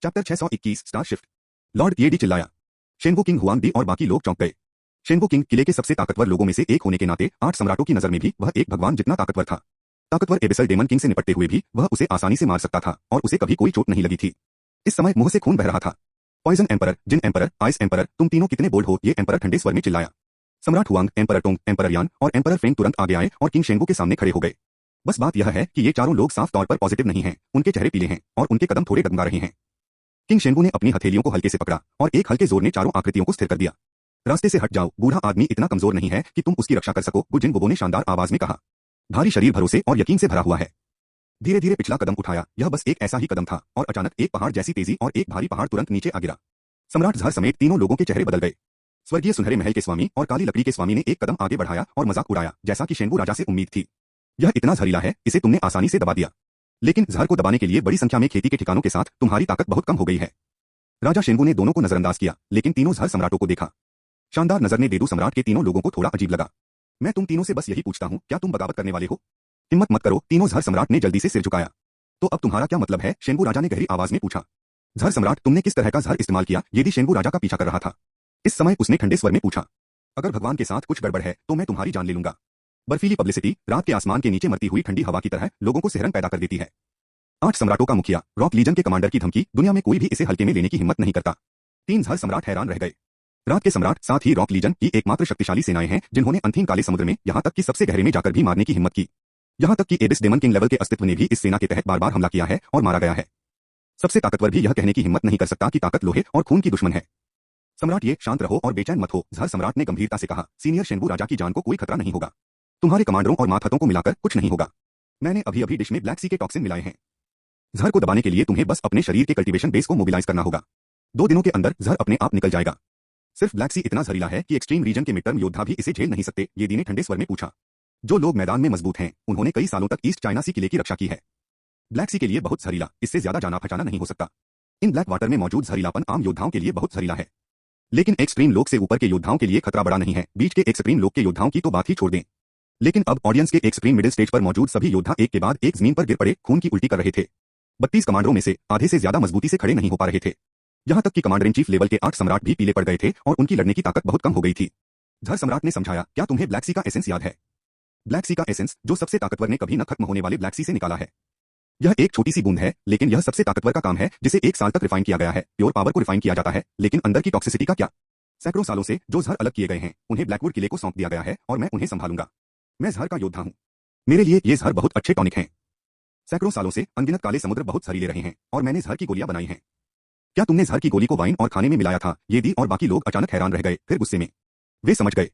Chapter 621 star shift. Lord येडी चिल्लाया। शेनवो king Huang दी और बाकी लोग चौंक गए। शेनवो किंग किले के सबसे ताकतवर लोगों में से एक होने के नाते 8 सम्राटों की नजर में भी वह एक भगवान जितना ताकतवर था। ताकतवर एबिसल डेमन किंग से निपटते हुए भी वह उसे आसानी से मार सकता था और उसे कभी कोई चोट नहीं लगी थी। इस समय मुंह से खून बह रहा था। पॉइजन एम्परर, जिन एम्परर, आइस एम्परर, तुम तीनों कितने बोल्ड हो, ये एम्परर ठंडे स्वर में चिल्लाया। सम्राट हुआंग, एम्परर टोंग, एम्परर यान और एम्परर फेंग तुरंत आगे आए और किंग शेंगो के सामने खड़े हो गए। बस बात यह है कि ये चारों लोग साफ तौर पर पॉजिटिव नहीं हैं, उनके चेहरे पीले हैं और उनके कदम थोड़े डगमगा रहे हैं। किंग शेंगो ने अपनी हथेलियों को हल्के से पकड़ा और एक हल्के जोर ने चारों आकृतियों को स्थिर कर दिया। रास्ते से हट जाओ, बूढ़ा आदमी इतना कमजोर नहीं है कि तुम उसकी रक्षा कर सको, गुजिन बोबो ने शानदार आवाज में कहा। भारी शरीर भरोसे और यकीन से भरा हुआ है। धीरे धीरे पिछला कदम उठाया, यह बस एक ऐसा ही कदम था और अचानक एक पहाड़ जैसी तेजी और एक भारी पहाड़ तुरंत नीचे आ गिरा। सम्राट ज़हर समेत तीनों लोगों के चेहरे बदल गए। स्वर्गीय सुनहरे महल के स्वामी और काली लकड़ी के स्वामी ने एक कदम आगे बढ़ाया और मजाक उड़ाया, जैसा कि शेंगू राजा से उम्मीद थी। यह इतना जहरीला है, इसे तुमने आसानी से दबा दिया। लेकिन जहर को दबाने के लिए बड़ी संख्या में खेती के ठिकानों के साथ तुम्हारी ताकत बहुत कम हो गई है। राजा शेंगू ने दोनों को नजरअंदाज किया, लेकिन तीनों जहर सम्राटों को देखा। शानदार नजर ने देदू सम्राट के तीनों लोगों को थोड़ा अजीब लगा। मैं तुम तीनों से बस यही पूछता हूँ, क्या तुम बगावत करने वाले हो? हिम्मत मत करो, तीनों जहर सम्राट ने जल्दी से सिर झुकाया। तो अब तुम्हारा क्या मतलब है? शेंगू राजा ने गहरी आवाज में पूछा। जहर सम्राट, तुमने किस तरह का जहर इस्तेमाल किया? यदि शेंगू राजा का पीछा कर रहा था। इस समय उसने ठंडे स्वर में पूछा। अगर भगवान के साथ कुछ गड़बड़ है तो मैं तुम्हारी जान ले लूंगा। बर्फीली पब्लिसिटी रात के आसमान के नीचे मरती हुई ठंडी हवा की तरह लोगों को सिहरन पैदा कर देती है। 8 सम्राटों का मुखिया, रॉक लीजन के कमांडर की धमकी, दुनिया में कोई भी इसे हल्के में लेने की हिम्मत नहीं करता। 3 जहर सम्राट हैरान रह गए। रात के सम्राट साथ ही रॉक लीजन की एकमात्र शक्तिशाली सेनाएं हैं जिन्होंने अंतिम काले समुद्र में यहां तक कि सबसे गहरे में जाकर भी मारने की हिम्मत की। यहां तक कि एबिस डेमन किंग लेवल के अस्तित्व ने भी इस सेना के तहत बार बार हमला किया है और मारा गया है। सबसे ताकतवर भी यह कहने की हिम्मत नहीं कर सकता कि ताकत लोहे और खून की दुश्मन है। सम्राट, ये शांत रहो और बेचैन मत हो, जहर सम्राट ने गंभीरता से कहा। सीनियर शेंगू राजा की जान को कोई खतरा नहीं होगा। तुम्हारे कमांडरों और मातहतों को मिलाकर कुछ नहीं होगा। मैंने अभी अभी डिश में ब्लैक सी के टॉक्सिन मिलाए हैं। जहर को दबाने के लिए तुम्हें बस अपने शरीर के कल्टीवेशन बेस को मोबिलाइज करना होगा। 2 दिनों के अंदर जहर अपने आप निकल जाएगा। सिर्फ ब्लैक सी इतना जहरीला है कि एक्सट्रीम रीजन के मिड टर्म योद्धा भी इसे झेल नहीं सकते, येदी ने ठंडे स्वर में पूछा। जो लोग मैदान में मजबूत हैं, उन्होंने कई सालों तक ईस्ट चाइना सी किले की रक्षा की है। ब्लैक सी के लिए बहुत जहरीला, इससे ज्यादा जाना पहचाना नहीं हो सकता। इन ब्लैक वाटर में मौजूद जहरीलापन आम योद्धाओं के लिए बहुत जहरीला है। लेकिन एक्सट्रीम लोग से ऊपर के योद्धाओं के लिए खतरा बड़ा नहीं है। बीच के एक्सट्रीम लोग के योद्धाओं की तो बात ही छोड़ दें। लेकिन अब ऑडियंस के एक्सट्रीम मिडिल स्टेज पर मौजूद सभी योद्धा एक के बाद एक जमीन पर गिर पड़े, खून की उल्टी कर रहे थे। 32 कमांडरों में से आधे से ज्यादा मजबूती से खड़े नहीं हो पा रहे थे। यहां तक कि कमांडर इन चीफ लेवल के 8 सम्राट भी पीले पड़ गए थे और उनकी लड़ने की ताकत बहुत कम हो गई थी। जहर सम्राट ने समझाया, क्या तुम्हें ब्लैक सी का एसेंस याद है? ब्लैक सी का एसेंस, जो सबसे ताकतवर ने कभी न खत्म होने वाले ब्लैक सी से निकाला है। यह एक छोटी सी बूंद है, लेकिन यह सबसे ताकतवर का काम है जिसे 1 साल तक रिफाइन किया गया है। प्योर पावर को रिफाइन किया जाता है, लेकिन अंदर की टॉक्सिसिटी का क्या? सैकड़ों सालों से जो जहर अलग किए गए हैं, उन्हें ब्लैकवुड किले को सौंप दिया गया है और मैं उन्हें संभालूंगा। मैं जहर का योद्धा हूं। मेरे लिए ये जहर बहुत अच्छे टॉनिक हैं। सैकड़ों सालों से अनगिनत काले समुद्र बहुत जहरीले रहे हैं और मैंने जहर की गोलियां बनाई हैं। क्या तुमने जहर की गोली को वाइन और खाने में मिलाया था? ये दी और बाकी लोग अचानक हैरान रह गए, फिर गुस्से में। वे समझ गए।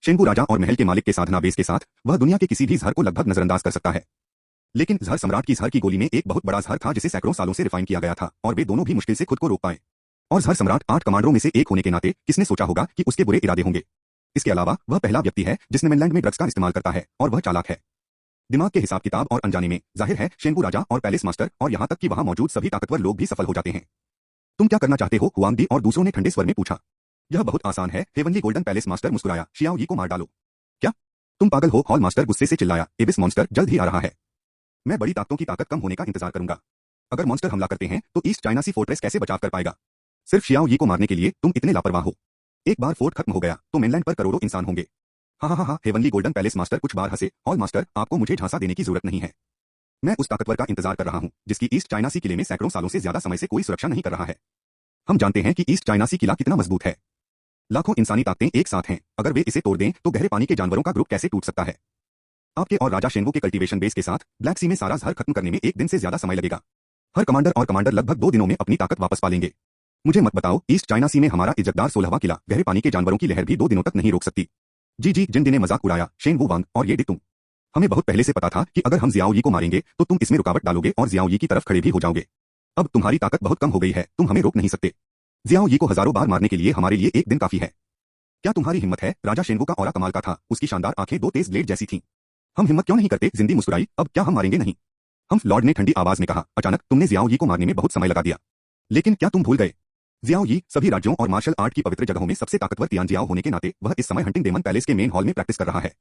शेंगू राजा और महल के मालिक के साधना बेस के साथ वह दुनिया के किसी भी जहर को लगभग नजरअंदाज कर सकता है। लेकिन जहर सम्राट की जहर की गोली में एक बहुत बड़ा जहर था जिसे सैकड़ों सालों से रिफाइन किया गया था और वे दोनों भी मुश्किल से खुद को रोक पाए। और जहर सम्राट 8 कमांडरों में से एक होने के नाते किसने सोचा होगा कि उसके बुरे इरादे होंगे? इसके अलावा वह पहला व्यक्ति है जिसने मेनलैंड में ड्रग्स का इस्तेमाल करता है और वह चालाक है। दिमाग के हिसाब किताब और अनजाने में जाहिर है शेंगू राजा और पैलेस मास्टर और यहां तक कि वहां मौजूद सभी ताकतवर लोग भी सफल हो जाते हैं। तुम क्या करना चाहते हो? हुआंग दी और दूसरों ने ठंडे स्वर में पूछा। यह बहुत आसान है, हेवनली गोल्डन पैलेस मास्टर मुस्कुराया। शियाओ यी को मार डालो। क्या तुम पागल हो? हॉल मास्टर गुस्से से चिल्लाया। एबिस मॉन्स्टर जल्द ही आ रहा है। मैं बड़ी ताकतों की ताकत कम होने का इंतजार करूंगा। अगर मॉन्स्टर हमला करते हैं तो ईस्ट चाइना सी फोर्ट्रेस कैसे बचाव कर पाएगा? सिर्फ शियाओ यी को मारने के लिए तुम इतने लापरवाह हो। एक बार फोर्ट खत्म हो गया तो मेनलैंड पर करोड़ों इंसान होंगे। हाँ, हेवनली गोल्डन पैलेस मास्टर कुछ बार हंसे। हॉल मास्टर, आपको मुझे झांसा देने की जरूरत नहीं है। मैं उस ताकतवर का इंतजार कर रहा हूं जिसकी ईस्ट चाइना सी किले में सैकड़ों सालों से ज्यादा समय से कोई सुरक्षा नहीं कर रहा है। हम जानते हैं कि ईस्ट चाइना सी किला कितना मजबूत है। लाखों इंसानी ताकतें एक साथ हैं, अगर वे इसे तोड़ दें तो गहरे पानी के जानवरों का ग्रुप कैसे टूट सकता है? आपके और राजा शेंगू के कल्टीवेशन बेस के साथ ब्लैक सी में सारा जहर खत्म करने में 1 दिन से ज्यादा समय लगेगा। हर कमांडर लगभग 2 दिनों में अपनी ताकत वापस पा लेंगे। मुझे मत बताओ, ईस्ट चाइना सी में हमारा इज्जतदार 16वां किला गहरे पानी के जानवरों की लहर भी 2 दिनों तक नहीं रोक सकती। जी, जिन ने मजाक उड़ाया। शेंगू वांग और ये तुम। हमें बहुत पहले से पता था कि अगर हम जियाओ यी को मारेंगे तो तुम इसमें रुकावट डालोगे और जियाओ यी की तरफ खड़े भी हो जाओगे। अब तुम्हारी ताकत बहुत कम हो गई है, तुम हमें रोक नहीं सकते। जियाओ यी को हजारों बार मारने के लिए हमारे लिए 1 दिन काफी है। क्या तुम्हारी हिम्मत है? राजा शेंगू का ऑरा कमाल का था, उसकी शानदार आंखें 2 तेज ब्लेड जैसी थीं। हम हिम्मत क्यों नहीं करते? जिंदी मुस्कुराई। अब क्या हम मारेंगे नहीं? हम लॉर्ड ने ठंडी आवाज में कहा। अचानक तुमने जियाओ यी को मारने में बहुत समय लगा दिया। लेकिन क्या तुम भूल गए? जियाओ यी सभी राज्यों और मार्शल आर्ट की पवित्र जगहों में सबसे ताकतवर तियानजियाओ होने के नाते वह इस समय हंटिंग डेमन पैलेस के मेन हॉल में प्रैक्टिस कर रहा है।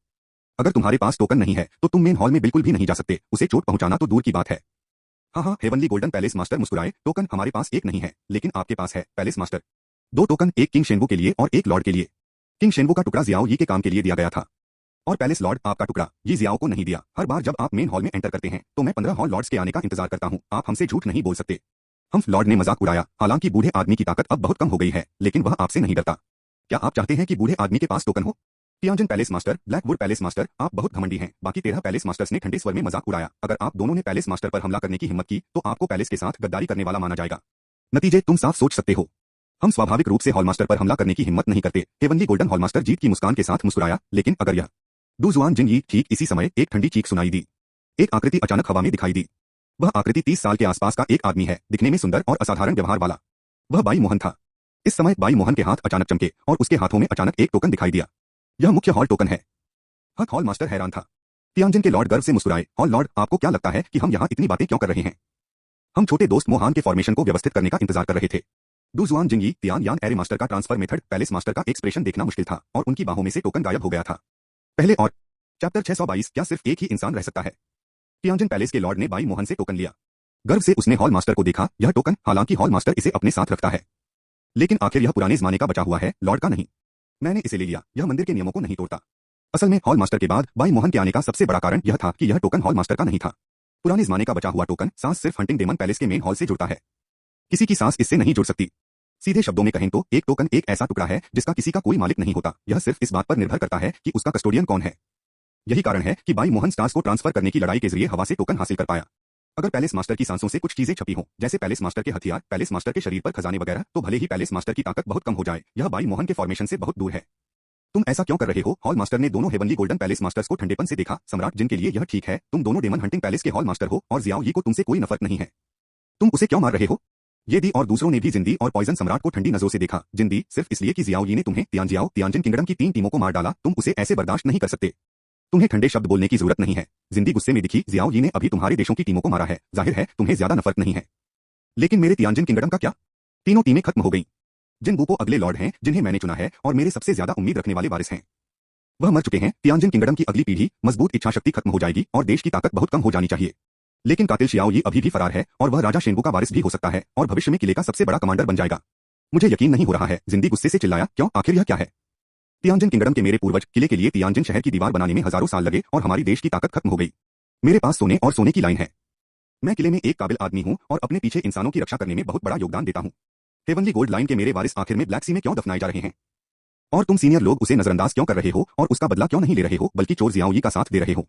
अगर तुम्हारे पास टोकन नहीं है तो तुम मेन हॉल में बिल्कुल भी नहीं जा सकते। उसे चोट पहुंचाना तो दूर की बात है। हाँ, हेवनली गोल्डन पैलेस मास्टर मुस्कुराए, टोकन हमारे पास एक नहीं है, लेकिन आपके पास है पैलेस मास्टर। दो टोकन, एक किंग शेनवू के लिए और एक लॉर्ड के लिए। किंग शेनवू का टुकड़ा जियाओ यी के काम के लिए दिया गया था, और पैलेस लॉर्ड आपका टुकड़ा ये जियाओ को नहीं दिया। हर बार जब आप मेन हॉल में एंटर करते हैं तो मैं 15 हॉल लॉर्ड्स के आने का इंतजार करता हूँ। आप हमसे झूठ नहीं बोल सकते। हम्फ, लॉर्ड ने मजाक उड़ाया। हालांकि बूढ़े आदमी की ताकत अब बहुत कम हो गई है, लेकिन वह आपसे नहीं डरता। क्या आप चाहते हैं कि बूढ़े आदमी के पास टोकन हो? Tianjin palace master, Blackwood palace master, आप बहुत घमंडी हैं। बाकी 13 पैलेस मास्टर्स ने ठंडे स्वर में मजाक उड़ाया। अगर आप दोनों ने पैलेस मास्टर पर हमला करने की हिम्मत की तो आपको पैलेस के साथ गद्दारी करने वाला माना जाएगा। नतीजे तुम साफ सोच सकते हो। हम स्वाभाविक रूप से हॉलमास्टर पर हमला करने की हिम्मत नहीं करते। हेवनली गोल्डन हॉलमास्टर जीत की मुस्कान के साथ मुस्कुराया। लेकिन अगर यह डूजुआन जिन यी, ठीक इसी समय एक ठंडी चीख सुनाई दी। एक आकृति अचानक हवा में दिखाई दी। वह आकृति 30 साल के आसपास का एक आदमी है, दिखने में सुंदर और असाधारण व्यवहार वाला। वह बाई मोहन था। इस समय बाई मोहन के हाथ अचानक चमके और उसके हाथों में अचानक एक टोकन दिखाई दिया। यह मुख्य हॉल टोकन है। हक, हॉल मास्टर हैरान था। तियानजिन के लॉर्ड गर्व से मुस्कुराए। हॉल लॉर्ड, आपको क्या लगता है कि हम यहाँ इतनी बातें क्यों कर रहे हैं? हम छोटे दोस्त मोहान के फॉर्मेशन को व्यवस्थित करने का इंतजार कर रहे थे। डूजुआन जिंगी, तियान यान एरे मास्टर का ट्रांसफर मेथड, पैलेस मास्टर का एक्सप्रेशन देखना मुश्किल था और उनकी बाहों में से टोकन गायब हो गया था। पहले और चैप्टर 622, क्या सिर्फ एक ही इंसान रह सकता है? तियानजिन पैलेस के लॉर्ड ने बाई मोहन से टोकन लिया। गर्व से उसने हॉल मास्टर को देखा। यह टोकन, हालांकि हॉल मास्टर इसे अपने साथ रखता है, लेकिन आखिर यह पुराने जमाने का बचा हुआ है, लॉर्ड का नहीं। मैंने इसे ले लिया। यह मंदिर के नियमों को नहीं तोड़ता। असल में हॉल मास्टर के बाद बाई मोहन के आने का सबसे बड़ा कारण यह था कि यह टोकन हॉल मास्टर का नहीं था। पुराने जमाने का बचा हुआ टोकन सांस सिर्फ हंटिंग डेमन पैलेस के मेन हॉल से जुड़ता है। किसी की सांस इससे नहीं जुड़ सकती। सीधे शब्दों में कहें तो एक टोकन एक ऐसा टुकड़ा है जिसका किसी का कोई मालिक नहीं होता। यह सिर्फ इस बात पर निर्भर करता है कि उसका कस्टोडियन कौन है। यही कारण है कि बाई मोहन स्टार्स को ट्रांसफर करने की लड़ाई के जरिए हवा से टोकन हासिल कर पाया। अगर पैलेस मास्टर की सांसों से कुछ चीजें छपी हों, जैसे पैलेस मास्टर के हथियार, पैलेस मास्टर के शरीर पर खजाने वगैरह, तो भले ही पैलेस मास्टर की ताकत बहुत कम हो जाए, यह बाई मोहन के फॉर्मेशन से बहुत दूर है। तुम ऐसा क्यों कर रहे हो? हॉल मास्टर ने दोनों हेवनली गोल्डन पैलेस मास्टर्स को ठंडेपन से देखा। सम्राट जिन के लिए यह ठीक है। तुम दोनों डेमन हंटिंग पैलेस के हॉल मास्टर हो और जियाओ यी को तुमसे कोई नफरत नहीं है। तुम उसे क्यों मार रहे हो? ये दी और दूसरों ने भी जिंदी और पॉइजन सम्राट को ठंडी नजरों से देखा। जिंदी, सिर्फ इसलिए कि जियाओ यी ने तुम्हें तियानजिन किंगडम की 3 टीमों को मार डाला, तुम उसे ऐसे बर्दाश्त नहीं कर सकते। तुम्हें ठंडे शब्द बोलने की जरूरत नहीं है। जिंदी गुस्से में दिखी। जियाओ यी ने अभी तुम्हारे देशों की टीमों को मारा है, जाहिर है तुम्हें ज्यादा नफरत नहीं है। लेकिन मेरे तियानजिन किंगडम का क्या? तीनों टीमें खत्म हो गई। जिन बूपो अगले लॉर्ड हैं जिन्हें मैंने चुना है और मेरे सबसे ज्यादा उम्मीद रखने वाले वारिस हैं। वह मर चुके हैं। तियानजिन किंगडम की अगली पीढ़ी, मजबूत इच्छा शक्ति खत्म हो जाएगी और देश की ताकत बहुत कम हो जानी चाहिए। लेकिन कातिल शियाओ यी अभी भी फरार है और वह राजा शेनवू का वारिस भी हो सकता है और भविष्य में किले का सबसे बड़ा कमांडर बन जाएगा। मुझे यकीन नहीं हो रहा है। जिंदी गुस्से से चिल्लाया। क्यों? आखिर यह क्या है? तियानजिन किंगडम के मेरे पूर्वज किले के लिए तियानजिन शहर की दीवार बनाने में हजारों साल लगे और हमारी देश की ताकत खत्म हो गई। मेरे पास सोने और सोने की लाइन है। मैं किले में एक काबिल आदमी हूँ और अपने पीछे इंसानों की रक्षा करने में बहुत बड़ा योगदान देता हूँ। हेवनली गोल्ड लाइन के मेरे वारिस आखिर में ब्लैक सी में क्यों दफनाए जा रहे हैं? और तुम सीनियर लोग उसे नजरअंदाज क्यों कर रहे हो और उसका बदला क्यों नहीं ले रहे हो, बल्कि चोर जियाओ यी का साथ दे रहे हो?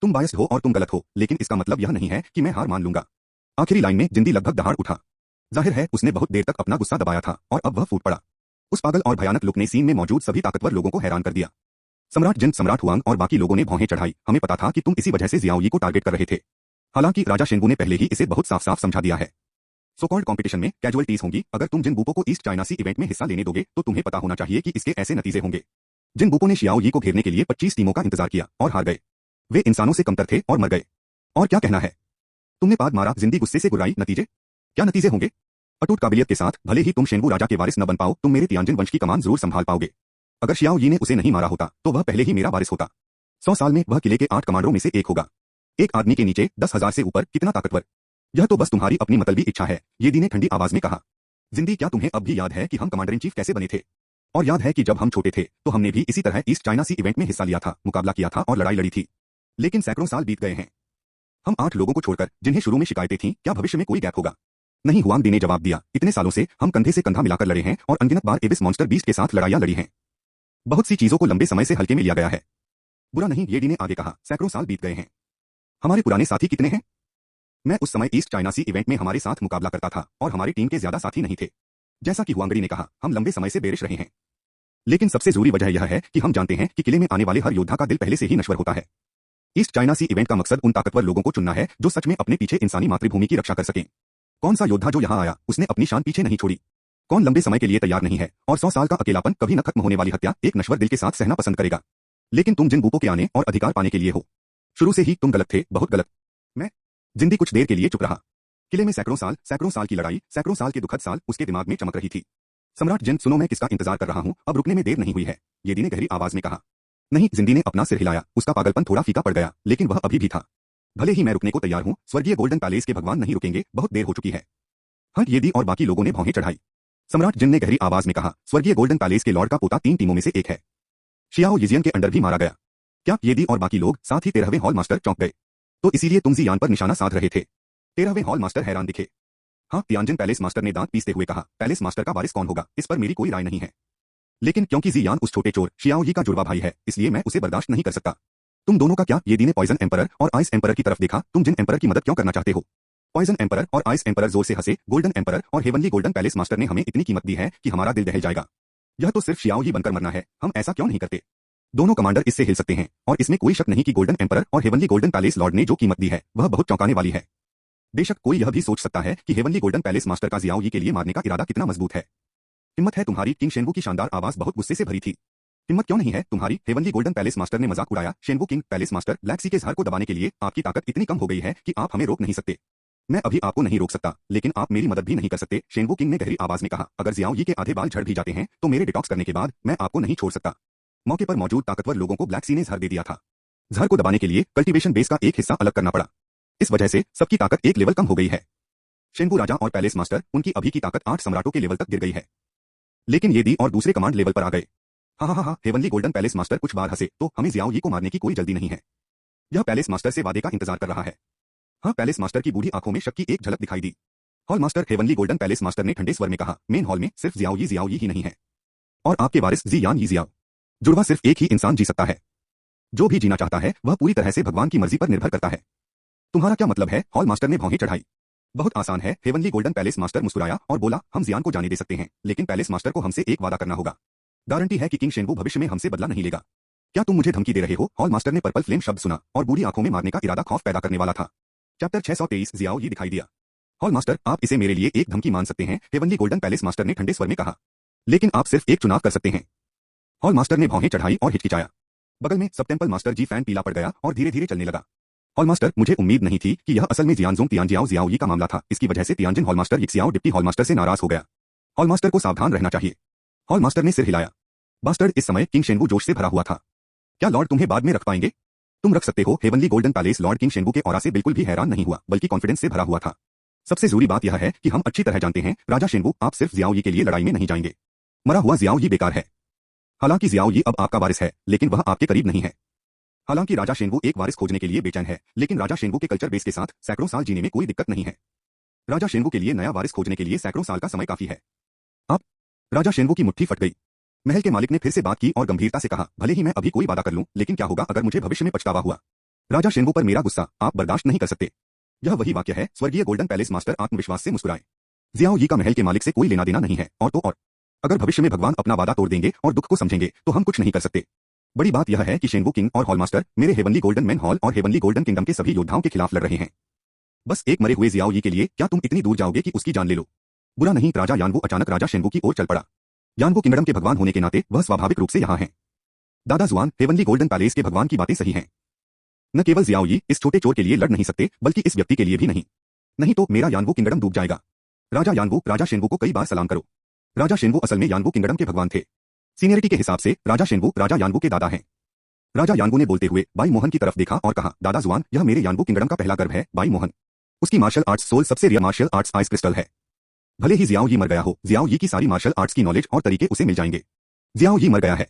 तुम बायस्ड हो और तुम गलत हो, लेकिन इसका मतलब यह नहीं है कि मैं हार मान लूंगा। आखिरी लाइन में जिंदी लगभग दहाड़ उठा। जाहिर है उसने बहुत देर तक अपना गुस्सा दबाया था और अब वह फूट पड़ा। उस पागल और भयानक लुक ने सीन में मौजूद सभी ताकतवर लोगों को हैरान कर दिया। सम्राट जिन, सम्राट हुआंग और बाकी लोगों ने भौहें चढ़ाई। हमें पता था कि तुम इसी वजह से जियाओ यी को टारगेट कर रहे थे। हालांकि राजा शेनवू ने पहले ही इसे बहुत साफ साफ समझा दिया है। सो-कॉल्ड कंपटीशन में कैजुअलिटीज होंगी। अगर तुम जिन बूपो को ईस्ट चाइना सी इवेंट में हिस्सा लेने दोगे तो तुम्हें पता होना चाहिए कि इसके ऐसे नतीजे होंगे। जिन बूपो ने शियाओ यी को घेरने के लिए 25 टीमों का इंतजार किया और हार गए। वे इंसानों से कमतर थे और मर गए। और क्या कहना है? तुमने पाद मारा। जिंदी गुस्से से गुर्राई। नतीजे? क्या नतीजे होंगे? अटूट काबिलियत के साथ भले ही तुम शेनवू राजा के वारिस न बन पाओ, तुम मेरे तियानजिन वंश की कमान जरूर संभाल पाओगे। अगर शियाओ यी ने उसे नहीं मारा होता तो वह पहले ही मेरा वारिस होता। 100 साल में वह किले के 8 कमांडरों में से एक होगा। एक आदमी के नीचे 10,000 से ऊपर, कितना ताकतवर। यह तो बस तुम्हारी अपनी मतलबी इच्छा है, ये दी ने ठंडी आवाज में कहा। जिंदी, क्या तुम्हें अब भी याद है कि हम कमांडर इन चीफ कैसे बने थे? और याद है कि जब हम छोटे थे तो हमने भी इसी तरह ईस्ट चाइना सी इवेंट में हिस्सा लिया था, मुकाबला किया था और लड़ाई लड़ी थी। लेकिन सैकड़ों साल बीत गए हैं। हम 8 लोगों को छोड़कर जिन्हें शुरू में शिकायतें थीं, क्या भविष्य में कोई गैप होगा? नहीं, हुआंग दी ने जवाब दिया। इतने सालों से हम कंधे से कंधा मिलाकर लड़े हैं और अनगिनत बार एबिस मॉन्स्टर बीस्ट के साथ लड़ाइयां लड़ी हैं। बहुत सी चीजों को लंबे समय से हल्के में लिया गया है। बुरा नहीं, ये डी ने आगे कहा। सैकड़ों साल बीत गए हैं। हमारे पुराने साथी कितने हैं? मैं उस समय ईस्ट चाइना सी इवेंट में हमारे साथ मुकाबला करता था और हमारी टीम के ज्यादा साथी नहीं थे। जैसा कि हुआंगड़ी ने कहा, हम लंबे समय से बेरिश रहे हैं। लेकिन सबसे जरूरी वजह यह है कि हम जानते हैं कि किले में आने वाले हर योद्धा का दिल पहले से ही नश्वर होता है। ईस्ट चाइना सी इवेंट का मकसद उन ताकतवर लोगों को चुनना है जो सच में अपने पीछे इंसानी मातृभूमि की रक्षा कर सकें। कौन सा योद्धा जो यहाँ आया उसने अपनी शान पीछे नहीं छोड़ी? कौन लंबे समय के लिए तैयार नहीं है और 100 साल का अकेलापन, कभी न खत्म होने वाली हत्या एक नश्वर दिल के साथ सहना पसंद करेगा? लेकिन तुम जिन बूपो के आने और अधिकार पाने के लिए हो। शुरू से ही तुम गलत थे, बहुत गलत। मैं जिंदी कुछ देर के लिए चुप रहा। किले में सैकड़ों साल की लड़ाई, सैकड़ों साल के दुखद साल उसके दिमाग में चमक रही थी। सम्राट जिन, सुनो, मैं किसका इंतजार कर रहा हूँ? अब रुकने में देर नहीं हुई है, येदी ने गहरी आवाज में कहा। नहीं, जिंदी ने अपना सिर हिलाया। उसका पागलपन थोड़ा फीका पड़ गया, लेकिन वह अभी भी था। भले ही मैं रुकने को तैयार हूं, स्वर्गीय गोल्डन पैलेस के भगवान नहीं रुकेंगे, बहुत देर हो चुकी है। हंट येदी और बाकी लोगों ने भौहें चढ़ाई। सम्राट जिन ने गहरी आवाज में कहा, स्वर्गीय गोल्डन पैलेस के लॉर्ड का पोता 3 टीमों में से एक है। शियाओ यिजियन के अंडर भी मारा गया। क्या येदी और बाकी लोग साथ ही 13वें हॉल मास्टर चौंक गए? तो इसीलिए तुम जियान पर निशाना साध रहे थे? 13वें हॉल मास्टर हैरान दिखे। हाँ, तियानजिन पैलेस मास्टर ने दांत पीसते हुए कहा, पैलेस मास्टर का वारिस कौन होगा, इस पर मेरी कोई राय नहीं है। लेकिन क्योंकि जियान उस छोटे चोर शियाओ ही का जुड़वा भाई है, इसलिए मैं उसे बर्दाश्त नहीं कर सकता। तुम दोनों का क्या? येदी ने पॉइजन एम्परर और आइस एम्परर की तरफ देखा। तुम जिन एम्परर की मदद क्यों करना चाहते हो? पॉइजन एम्परर और आइस एम्परर जोर से हंसे। गोल्डन एम्परर और हेवनली गोल्डन पैलेस मास्टर ने हमें इतनी कीमत दी है कि हमारा दिल दहल जाएगा। यह तो सिर्फ शियाओ ही बनकर मरना है, हम ऐसा क्यों नहीं करते? दोनों कमांडर इससे हिल सकते हैं, और इसमें कोई शक नहीं कि गोल्डन एम्परर और हेवनली गोल्डन पैलेस लॉर्ड ने जो कीमत दी है वह बहुत चौंकाने वाली है। बेशक कोई यह भी सोच सकता है कि हेवनली गोल्डन पैलेस मास्टर का जियाओ यी के लिए मारने का इरादा कितना मजबूत है। हिम्मत है तुम्हारी? किंग शेनवू की शानदार आवाज बहुत गुस्से से भरी थी। हिम्मत क्यों नहीं है तुम्हारी? हेवनली गोल्डन पैलेस मास्टर ने मजाक उड़ाया। शेनवू किंग पैलेस मास्टर, ब्लैक सी के जहर को दबाने के लिए आपकी ताकत इतनी कम हो गई है कि आप हमें रोक नहीं सकते। मैं अभी आपको नहीं रोक सकता, लेकिन आप मेरी मदद भी नहीं कर सकते, शेनवू किंग ने गहरी आवाज में कहा। अगर जियाओ यी के आधे बाल झड़ भी जाते हैं तो मेरे डिटॉक्स करने के बाद मैं आपको नहीं छोड़ सकता। मौके पर मौजूद ताकतवर लोगों को ब्लैक सी ने जहर दे दिया था। जहर को दबाने के लिए कल्टीवेशन बेस का एक हिस्सा अलग करना पड़ा। इस वजह से सबकी ताकत एक लेवल कम हो गई है। शेनवू राजा और पैलेस मास्टर, उनकी अभी की ताकत 8 सम्राटों के लेवल तक गिर गई है। लेकिन ये दी और दूसरे कमांड लेवल पर आ गए। हाँ, हेवनली गोल्डन पैलेस मास्टर कुछ बार हंसे। तो हमें जियाओ यी को मारने की कोई जल्दी नहीं है। यह पैलेस मास्टर से वादे का इंतजार कर रहा है। हाँ, पैलेस मास्टर की बूढ़ी आंखों में शक की एक झलक दिखाई दी। Hall master, heavenly golden palace master ने ठंडे स्वर में कहा, मेन हॉल में सिर्फ जियाओ यी ही नहीं है, और आपके वारिस जियान यी जियाओ। जुड़वा सिर्फ एक ही इंसान जी सकता है। जो भी जीना चाहता है वह पूरी तरह से भगवान की मर्जी पर निर्भर करता है। तुम्हारा क्या मतलब है? हॉल मास्टर ने भौहें चढ़ाई। बहुत आसान है, हेवनली गोल्डन पैलेस मास्टर मुस्कुराया और बोला, हम जियान को जाने दे सकते हैं, लेकिन पैलेस मास्टर को हमसे एक वादा करना होगा। गारंटी है कि किंग शेनवू भविष्य में हमसे बदला नहीं लेगा। क्या तुम मुझे धमकी दे रहे हो? हॉल मास्टर ने पर्पल फ्लेम शब्द सुना और बूढ़ी आंखों में मारने का इरादा खौफ पैदा करने वाला था। चैप्टर 623 जियाओ यी दिखाई दिया। हॉल मास्टर, आप इसे मेरे लिए एक धमकी मान सकते हैं, हेवनली गोल्डन पैलेस मास्टर ने ठंडे स्वर में कहा। लेकिन आप सिर्फ एक चुनाव कर सकते हैं। हॉल मास्टर ने भौहें चढ़ाई और हिचकिचाया। बगल में सब टेंपल मास्टर जी फैन पीला पड़ गया और धीरे धीरे चलने लगा। हॉल मास्टर, मुझे उम्मीद नहीं थी कि यह असल में जियानजोंग तियानजियाओ जियाओ यी का मामला था। इसकी वजह से Tianjin hall master Yixiao deputy hall master से नाराज हो गया। हॉल मास्टर को सावधान रहना चाहिए। हॉल मास्टर ने सिर हिलाया। बास्टर्ड, इस समय किंग शेनवू जोश से भरा हुआ था। क्या लॉर्ड तुम्हें बाद में रख पाएंगे? तुम रख सकते हो। Heavenly golden palace lord king Shenwu के ऑरा से बिल्कुल भी हैरान नहीं हुआ, बल्कि कॉन्फिडेंस से भरा हुआ था। सबसे जरूरी बात यह है कि हम अच्छी तरह जानते हैं, राजा शेनवू, आप सिर्फ जियाओ यी के लिए लड़ाई में नहीं जाएंगे। मरा हुआ जियाओ यी बेकार है। हालांकि जियाओ यी अब आपका वारिस है, लेकिन वह आपके करीब नहीं है। हालांकि राजा शेनवू एक वारिस खोजने के लिए बेचैन है, लेकिन राजा शेनवू के कल्चर बेस के साथ सैकड़ों साल जीने में कोई दिक्कत नहीं है। राजा शेनवू के लिए नया वारिस खोजने के लिए सैकड़ों साल का समय काफी है। आप? राजा शेनवू की मुट्ठी फट गई। महल के मालिक ने फिर से बात की और गंभीरता से कहा, भले ही मैं अभी कोई वादा कर लूं, लेकिन क्या होगा अगर मुझे भविष्य में पछतावा हुआ? राजा शेनवू पर मेरा गुस्सा आप बर्दाश्त नहीं कर सकते। यह वही वाक्य है। स्वर्गीय गोल्डन पैलेस मास्टर आत्मविश्वास से मुस्कुराए। जियाओ यी का महल के मालिक से कोई लेना देना नहीं है, और अगर भविष्य में भगवान अपना वादा तोड़ देंगे और दुख को समझेंगे तो हम कुछ नहीं कर सकते। बड़ी बात यह है कि शेनवू किंग और हॉल मास्टर मेरे हेवनली गोल्डन मैन हॉल और हेवनली गोल्डन किंगडम के सभी योद्धाओं के खिलाफ लड़ रहे हैं। बस एक मरे हुए जियाओ यी के लिए क्या तुम इतनी दूर जाओगे कि उसकी जान ले लो? बुरा नहीं, राजा यानवू अचानक राजा शेनवू की ओर चल पड़ा। यानवू किंगडम के भगवान होने के नाते वह स्वाभाविक रूप से यहाँ हैं। दादा जुआन, हेवनली गोल्डन पैलेस के भगवान की बातें सही हैं। न केवल जियाओ यी इस छोटे चोर के लिए लड़ नहीं सकते, बल्कि इस व्यक्ति के लिए भी नहीं। नहीं तो मेरा यानवू किंगडम डूब जाएगा। राजा यानवू, राजा शेनवू को कई बार सलाम करो। राजा शेनवू असल में यानवू किंगडम के भगवान थे। सीनियरिटी के हिसाब से राजा शेनवू राजा यानवू के दादा हैं। राजा यानवू ने बोलते हुए बाई मोहन की तरफ देखा और कहा, दादा जुआन, यह मेरे यानवू किंगडम का पहला गर्व है। बाई मोहन, उसकी मार्शल आर्ट्स सोल सबसे real martial arts ice crystal है। भले ही जियाओ यी मर गया हो, जियाओ यी की सारी मार्शल आर्ट्स की नॉलेज और तरीके उसे मिल जाएंगे। जियाओ यी मर गया है।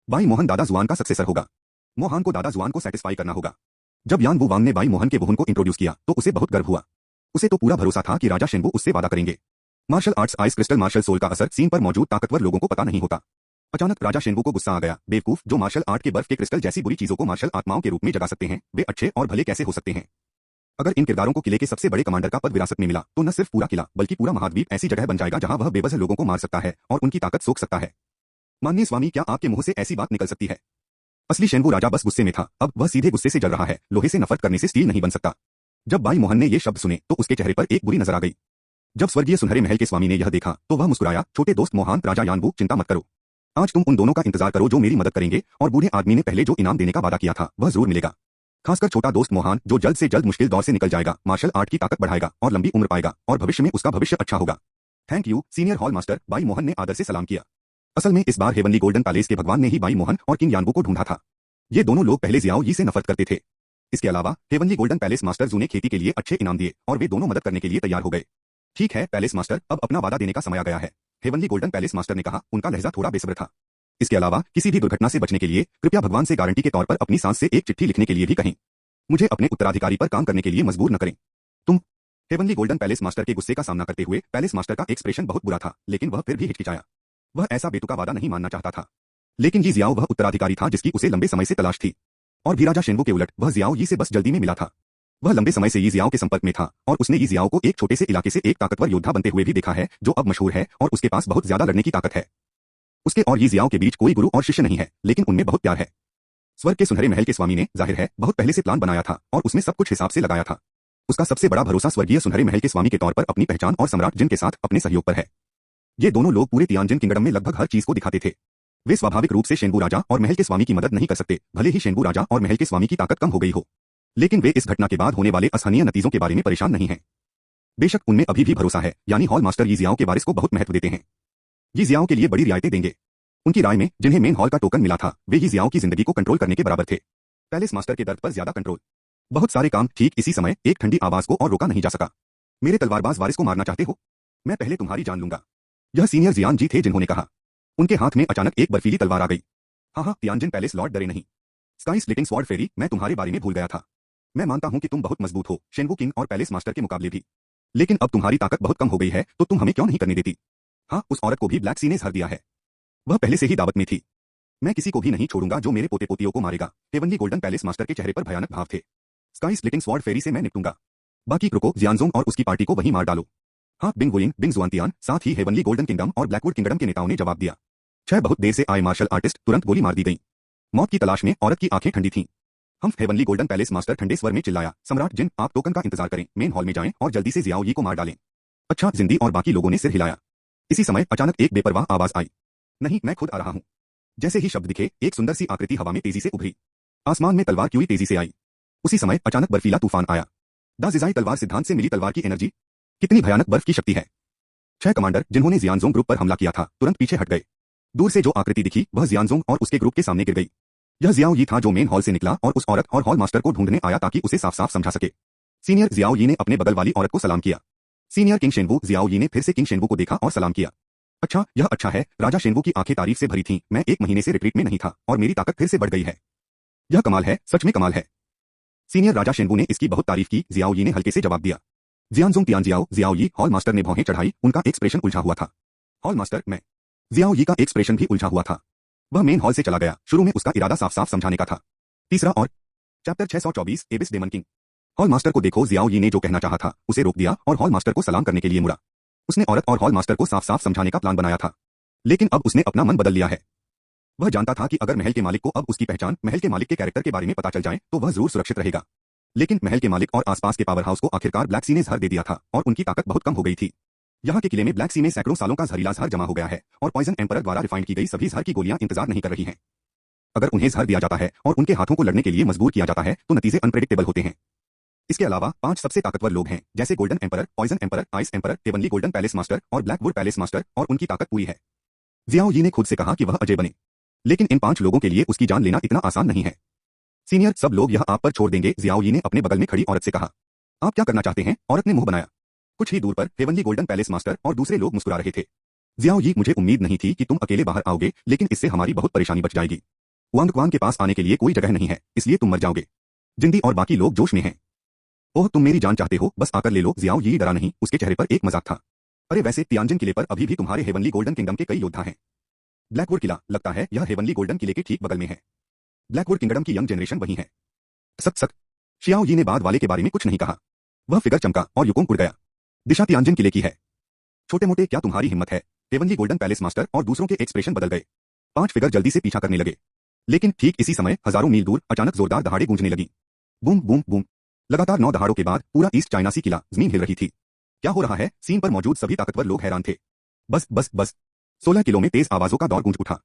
बाई मोहन दादा जुआन का सक्सेसर होगा। मोहन को दादा जुआन को सेटिस्फाई करना होगा। जब यान वू वांग ने बाई मोहन के बहन को इंट्रोड्यूस किया तो उसे बहुत गर्व हुआ। उसे तो पूरा भरोसा था कि राजा शेनवू उससे वादा करेंगे। Martial arts ice crystal martial soul का असर सीन पर मौजूद ताकतवर लोगों को पता नहीं होता। अचानक राजा शेनवू को गुस्सा आ गया। बेवकूफ, जो मार्शल आर्ट के बर्फ के क्रिस्टल जैसी बुरी चीजों को मार्शल आत्माओं के रूप में जगा सकते हैं, वे अच्छे और भले कैसे हो सकते हैं? अगर इन किरदारों को किले के सबसे बड़े कमांडर का पद विरासत में मिला तो न सिर्फ पूरा किला बल्कि पूरा महाद्वीप ऐसी जगह बन जाएगा जहां वह बेवजह लोगों को मार सकता है और उनकी ताकत सोख सकता है। माननीय स्वामी, क्या आपके मुंह से ऐसी बात निकल सकती है? असली शेनवू राजा बस गुस्से में था, अब वह सीधे गुस्से से जल रहा है। लोहे से नफरत करने से स्टील नहीं बन सकता। जब बाई मोहन ने ये शब्द सुने तो उसके चेहरे पर एक बुरी नजर आ गई। जब स्वर्गीय सुनहरे महल के स्वामी ने यह देखा तो वह मुस्कुराया। छोटे दोस्त मोहान, राजा यानवू, चिंता मत करो। आज तुम उन दोनों का इंतजार करो जो मेरी मदद करेंगे, और बूढ़े आदमी ने पहले जो इनाम देने का वादा किया था वह जरूर मिलेगा। खासकर छोटा दोस्त मोहान, जो जल्द से जल्द मुश्किल दौर से निकल जाएगा, मार्शल आर्ट की ताकत बढ़ाएगा और लंबी उम्र पाएगा, और भविष्य में उसका भविष्य अच्छा होगा। Thank you senior hall master, by Mohan ने आदर से सलाम किया। असल में इस बार हेवनली गोल्डन पैलेस के भगवान ने ही बाई मोहन और किंग यानवू को ढूंढा था। ये दोनों लोग पहले जियाओ यी से नफरत करते थे। इसके अलावा हेवनली गोल्डन पैलेस मास्टर जू ने खेती के लिए अच्छे इनाम दिए और वे दोनों मदद करने के लिए तैयार हो गए। ठीक है पैलेस मास्टर, अब अपना वादा देने का समय आ गया है, हेवनली गोल्डन पैलेस मास्टर ने कहा। उनका लहजा थोड़ा बेसब्र था। इसके अलावा किसी भी दुर्घटना से बचने के लिए कृपया भगवान से गारंटी के तौर पर अपनी सांस से एक चिट्ठी लिखने के लिए भी कहें। मुझे अपने उत्तराधिकारी पर काम करने के लिए मजबूर न करें। तुम हेवनली गोल्डन पैलेस मास्टर के गुस्से का सामना करते हुए पैलेस मास्टर का एक्सप्रेशन बहुत बुरा था, लेकिन वह फिर भी हिचकिचाया। वह ऐसा बेतुका वादा नहीं मानना चाहता था, लेकिन ये जियाओ वह उत्तराधिकारी था जिसकी उसे लंबे समय से तलाश थी। और भी राजा शेनवू के उलट वह जियाओ यी से बस जल्दी में मिला था। वह लंबे समय से यी जियाओ के संपर्क में था और उसने यी जियाओ को एक छोटे से इलाके से एक ताकतवर योद्धा बनते हुए भी देखा है जो अब मशहूर है और उसके पास बहुत ज्यादा लड़ने की ताकत है। उसके और यी जियाओ के बीच कोई गुरु और शिष्य नहीं है, लेकिन उनमें बहुत प्यार है। स्वर्ग के सुनहरे महल के स्वामी ने जाहिर है बहुत पहले से प्लान बनाया था और उसने सब कुछ हिसाब से लगाया था। उसका सबसे बड़ा भरोसा स्वर्गीय सुनहरे महल के स्वामी के तौर पर अपनी पहचान और सम्राट जिन के साथ अपने सहयोग पर है। ये दोनों लोग पूरे तियानजिन किंगडम में लगभग हर चीज को दिखाते थे। वे स्वाभाविक रूप से शेनबू राजा और महल के स्वामी की मदद नहीं कर सकते, भले ही शेनबू राजा और महल के स्वामी की ताकत कम हो गई हो। लेकिन वे इस घटना के बाद होने वाले असहनीय नतीजों के बारे में परेशान नहीं हैं। बेशक उनमें अभी भी भरोसा है, यानी हॉल मास्टर यी जियाओ के वारिस को बहुत महत्व देते हैं। यी जियाओ के लिए बड़ी रियायतें देंगे। उनकी राय में जिन्हें मेन हॉल का टोकन मिला था वे यी जियाओ की जिंदगी को कंट्रोल करने के बराबर थे। पैलेस मास्टर के दर्द पर ज्यादा कंट्रोल। बहुत सारे काम। ठीक इसी समय एक ठंडी आवाज को और रोका नहीं जा सका। मेरे तलवारबाज वारिस को मारना चाहते हो? मैं पहले तुम्हारी जान लूंगा। यह सीनियर जियान जी थे जिन्होंने कहा। उनके हाथ में अचानक एक बर्फीली तलवार आ गई। हाँ, तियानजिन पैलेस लॉर्ड डरे नहीं। स्काई स्प्लिटिंग स्वॉर्ड फेरी, मैं तुम्हारे बारे में भूल गया था। मैं मानता हूं कि तुम बहुत मजबूत हो, शेनवू किंग और पैलेस मास्टर के मुकाबले भी। लेकिन अब तुम्हारी ताकत बहुत कम हो गई है, तो तुम हमें क्यों नहीं करने देती? हाँ, उस औरत को भी ब्लैक सी ने हर दिया है। वह पहले से ही दावत में थी। मैं किसी को भी नहीं छोड़ूंगा जो मेरे पोते पोतियों को मारेगा। हेवनली गोल्डन पैलेस मास्टर के चेहरे पर भयानक भाव थे। स्काई स्प्लिटिंग स्वॉर्ड फेरी से मैं निपटूंगा। बाकी क्रो को, जियानजोंग और उसकी पार्टी को वहीं मार डालो। हाँ, बिंग वुइंग, बिंग जुआनतियान, साथ ही हेवनली गोल्डन किंगडम और ब्लैकवुड किंगडम के नेताओं ने जवाब दिया। छह बहुत देर से आए मार्शल आर्टिस्ट तुरंत गोली मार दी गई। मौत की तलाश में औरत की आंखें ठंडी थीं। हम हेवनली गोल्डन पैलेस मास्टर ठंडे स्वर में चिल्लाया, सम्राट जिन, आप टोकन का इंतजार करें, मेन हॉल में जाएं और जल्दी से जियाओ यी को मार डालें। अच्छा, जिंदी और बाकी लोगों ने सिर हिलाया। इसी समय अचानक एक बेपरवाह आवाज आई। नहीं, मैं खुद आ रहा हूं। जैसे ही शब्द दिखे एक सुंदर सी आकृति हवा में तेजी से उभरी। आसमान में तलवार क्यों तेजी से आई। उसी समय अचानक बर्फीला तूफान आया। दाजिजाई तलवार सिद्धांत से मिली तलवार की एनर्जी। कितनी भयानक बर्फ की शक्ति है। छह कमांडर जिन्होंने जियानजोंग ग्रुप पर हमला किया था तुरंत पीछे हट गए। दूर से जो आकृति दिखी वह जियानजोंग और उसके ग्रुप के सामने गिर गई। यह जियाओ यी था जो मेन हॉल से निकला और उस औरत और हॉल मास्टर को ढूंढने आया ताकि उसे साफ साफ समझा सके। सीनियर जियाओ यी ने अपने बगल वाली औरत को सलाम किया। सीनियर किंग शेनवू, जियाओ यी ने फिर से किंग शेनवू को देखा और सलाम किया। अच्छा, यह अच्छा है। राजा शेनवू की आंखें तारीफ से भरी थीं। मैं 1 महीने से रिट्रीट में नहीं था और मेरी ताकत फिर से बढ़ गई है। यह कमाल है, सच में कमाल है। सीनियर राजा शेनवू ने इसकी बहुत तारीफ की। जियाओ यी ने हल्के से जवाब दिया। जियानजोंग तियानजियाओ, जियाओ यी, हॉल मास्टर ने भौहें चढ़ाई। उनका एक्सप्रेशन उलझा हुआ था। हॉल मास्टर, मैं। जियाओ यी का एक्सप्रेशन भी उलझा हुआ था। वह मेन हॉल से चला गया। शुरू में उसका इरादा साफ साफ समझाने का था। तीसरा और chapter 624 एबिस demon king. Hall master को देखो, जियाओ यी ने जो कहना चाहा था उसे रोक दिया और हॉल मास्टर को सलाम करने के लिए मुड़ा। उसने औरत और हॉल मास्टर को साफ साफ समझाने का प्लान बनाया था, लेकिन अब उसने अपना मन बदल लिया है। वह जानता था कि अगर महल के मालिक को अब उसकी पहचान, महल के मालिक के कैरेक्टर के बारे में पता चल जाए तो वह जरूर सुरक्षित रहेगा। लेकिन महल के मालिक और आसपास के पावर हाउस को आखिरकार ब्लैक सी ने जहर दे दिया था और उनकी ताकत बहुत कम हो गई थी। यहाँ के किले में ब्लैक सी में सैकड़ों सालों का जहरीला जहर जमा हो गया है और पॉइजन एम्परर द्वारा रिफाइंड की गई सभी जहर की गोलियां इंतजार नहीं कर रही हैं। अगर उन्हें जहर दिया जाता है और उनके हाथों को लड़ने के लिए मजबूर किया जाता है तो नतीजे अनप्रेडिक्टेबल होते हैं। इसके अलावा 5 सबसे ताकतवर लोग हैं, जैसे golden emperor, poison emperor, ice emperor, heavenly golden palace master और ब्लैकवुड पैलेस मास्टर, और उनकी ताकत पूरी है। जियाओ यी ने खुद से कहा कि वह अजय बने, लेकिन इन 5 लोगों के लिए उसकी जान लेना इतना आसान नहीं है। सीनियर, सब लोग यह आप पर छोड़ देंगे, जियाओ यी ने अपने बगल में खड़ी औरत से कहा। आप क्या करना चाहते हैं? औरत ने मुंह बनाया। कुछ ही दूर पर हेवनली गोल्डन पैलेस मास्टर और दूसरे लोग मुस्कुरा रहे थे। जियाओ यी, मुझे उम्मीद नहीं थी कि तुम अकेले बाहर आओगे, लेकिन इससे हमारी बहुत परेशानी बच जाएगी। वांगक्वान के पास आने के लिए कोई जगह नहीं है, इसलिए तुम मर जाओगे। जिंदी और बाकी लोग जोश में हैं। ओह, तुम मेरी जान चाहते हो? बस आकर ले लो। जियाओ यी डरा नहीं, उसके चेहरे पर एक मजाक था। अरे वैसे तियानजिन किले पर अभी भी तुम्हारे हेवनली गोल्डन किंगडम के कई योद्धा हैं। ब्लैकवुड किला, लगता है यह हेवनली गोल्डन किले के ठीक बगल में है। ब्लैकवुड किंगडम की यंग जनरेशन वही है। सक सक। शियाओ यी ने बाद वाले के बारे में कुछ नहीं कहा। वह फिगर चमका और युकोंग उड़ गया। दिशा तियानजिन किले की है। छोटे मोटे, क्या तुम्हारी हिम्मत है? हेवनली गोल्डन पैलेस मास्टर और दूसरों के एक्सप्रेशन बदल गए। 5 फिगर जल्दी से पीछा करने लगे, लेकिन ठीक इसी समय हजारों मील दूर अचानक जोरदार दहाड़े गूंजने लगी। Boom boom boom. लगातार 9 दहाड़ों के बाद पूरा ईस्ट चाइना सी किला जमीन हिल रही थी। क्या हो रहा है? सीन पर मौजूद सभी ताकतवर लोग हैरान थे। बस बस बस। 16 किलो में तेज आवाजों का दौर गूंज उठा।